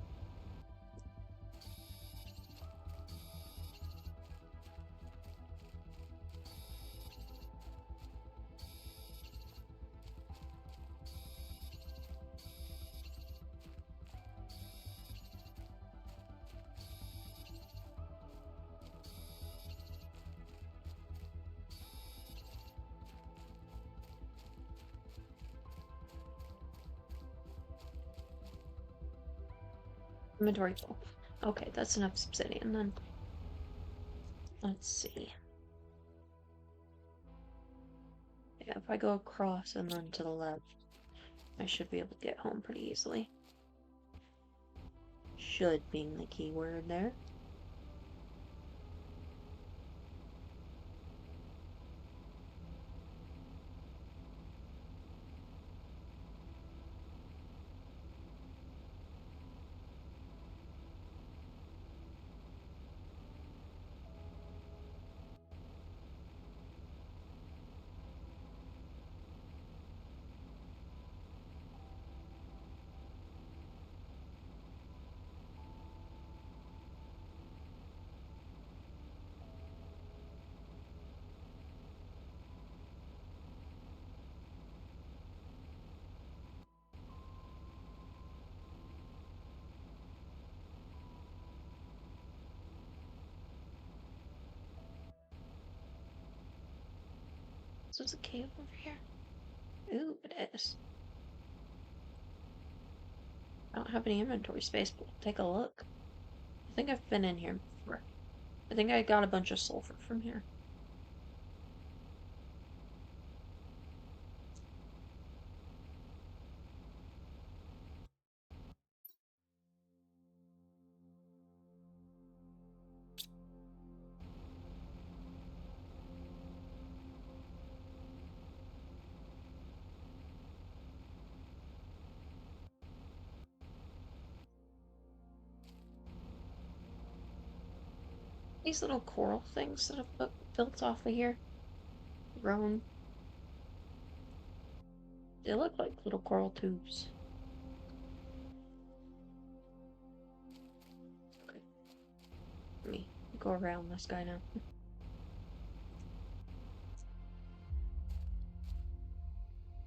Inventory full. Okay, that's enough obsidian then. Let's see. Yeah, if I go across and then to the left, I should be able to get home pretty easily. Should being the key word there. So it's a cave over here? Ooh, it is. I don't have any inventory space, but we'll take a look. I think I've been in here before. I think I got a bunch of sulfur from here. These little coral things that have built off of here, grown. They look like little coral tubes. Okay. Let me go around this guy now.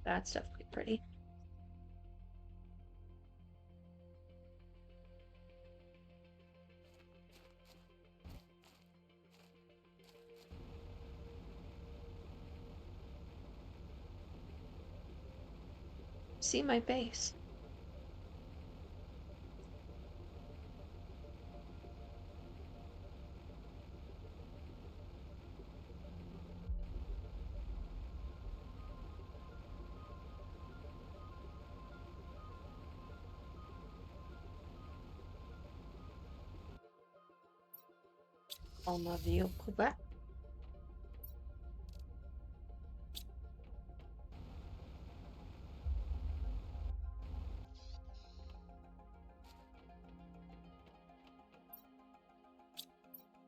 That's definitely pretty. See my base. On my vehicle back.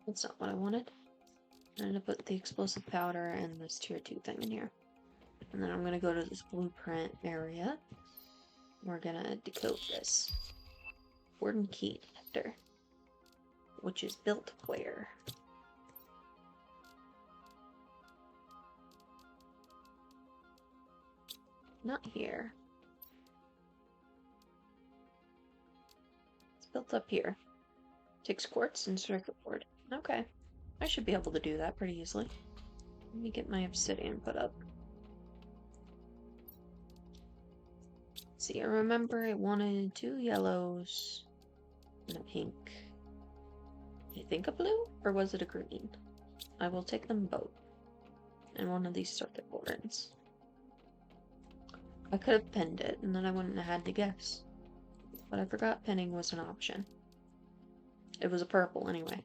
That's not what I wanted. I'm gonna put the explosive powder and this tier 2 thing in here. And then I'm gonna go to this blueprint area. We're gonna decode this. Warden key detector. Which is built where? Not here. It's built up here. Takes quartz and circuit board. Okay. I should be able to do that pretty easily. Let me get my obsidian put up. See, I remember I wanted 2 yellows and a pink. I think a blue? Or was it a green? I will take them both. And one of these circuit boards. I could have pinned it, and then I wouldn't have had to guess. But I forgot pinning was an option. It was a purple anyway.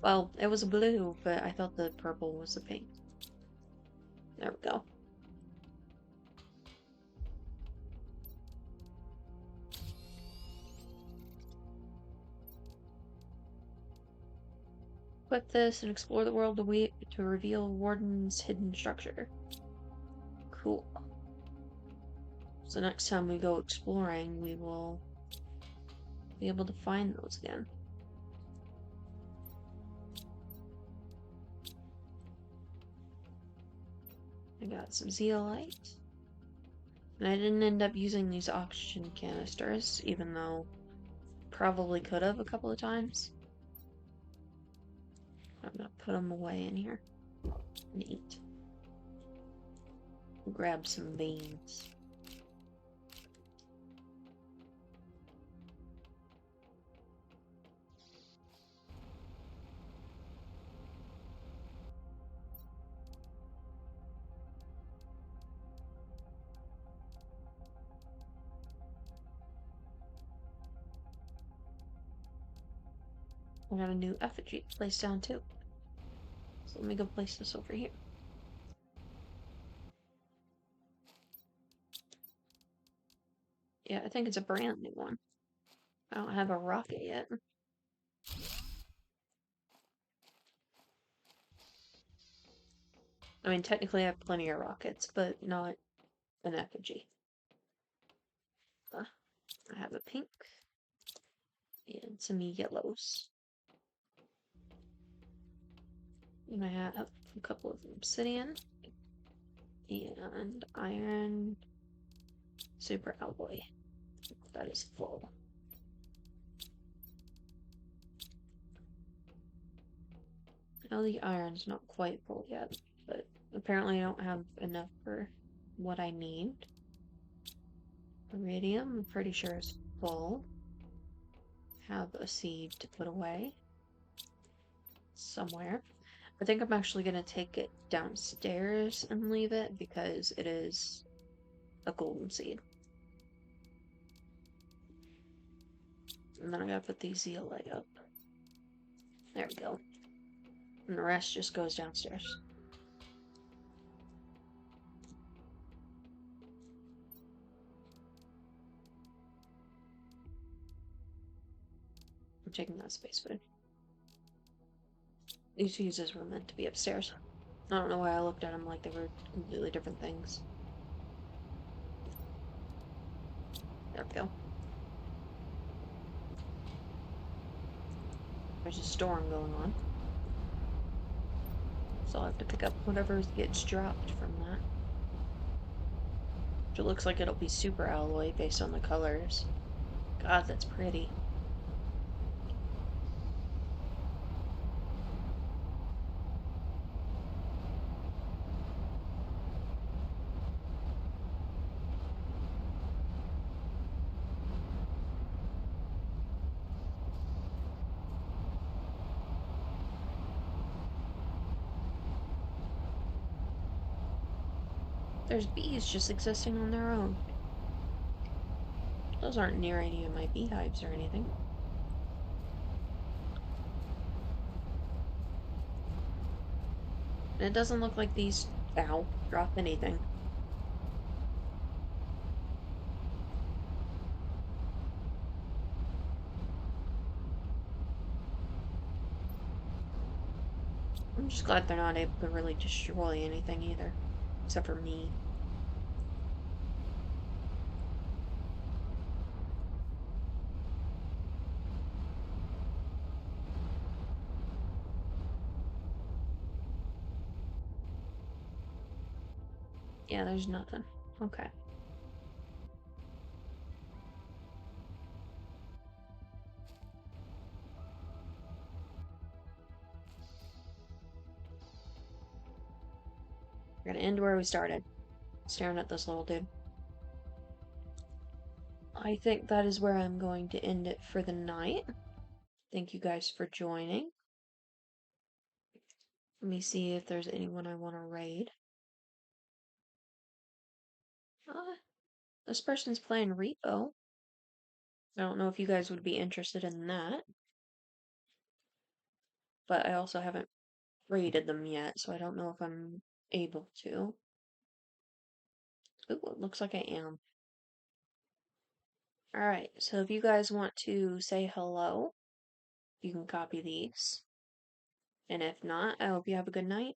Well, it was a blue, but I thought the purple was the pink. There we go. Equip this and explore the world to reveal Warden's hidden structure. Cool. So next time we go exploring, we will be able to find those again. I got some zeolite. And I didn't end up using these oxygen canisters, even though probably could have a couple of times. I'm gonna put them away in here. Neat. Grab some beans. I got a new effigy placed down too. So let me go place this over here. Yeah, I think it's a brand new one. I don't have a rocket yet. I mean, technically I have plenty of rockets, but not an effigy. I have a pink and some yellows. And I have a couple of obsidian and iron super alloy. That is full. Now the iron's not quite full yet, but apparently I don't have enough for what I need. Iridium, I'm pretty sure is full. Have a seed to put away somewhere. I think I'm actually going to take it downstairs and leave it because it is a golden seed. And then I gotta put the zeolite up. There we go. And the rest just goes downstairs. I'm taking that space, but these fuses were meant to be upstairs. I don't know why I looked at them like they were completely different things. There we go. There's a storm going on. So I'll have to pick up whatever gets dropped from that. It looks like it'll be super alloy based on the colors. God, that's pretty. There's bees just existing on their own. Those aren't near any of my beehives or anything. And it doesn't look like these, ow, drop anything. I'm just glad they're not able to really destroy anything either. Except for me. Yeah, there's nothing. Okay. We're gonna end where we started. Staring at this little dude. I think that is where I'm going to end it for the night. Thank you guys for joining. Let me see if there's anyone I want to raid. This person's playing Repo. I don't know if you guys would be interested in that. But I also haven't raided them yet, so I don't know if I'm able to. Ooh, it looks like I am. Alright, so if you guys want to say hello, you can copy these. And if not, I hope you have a good night.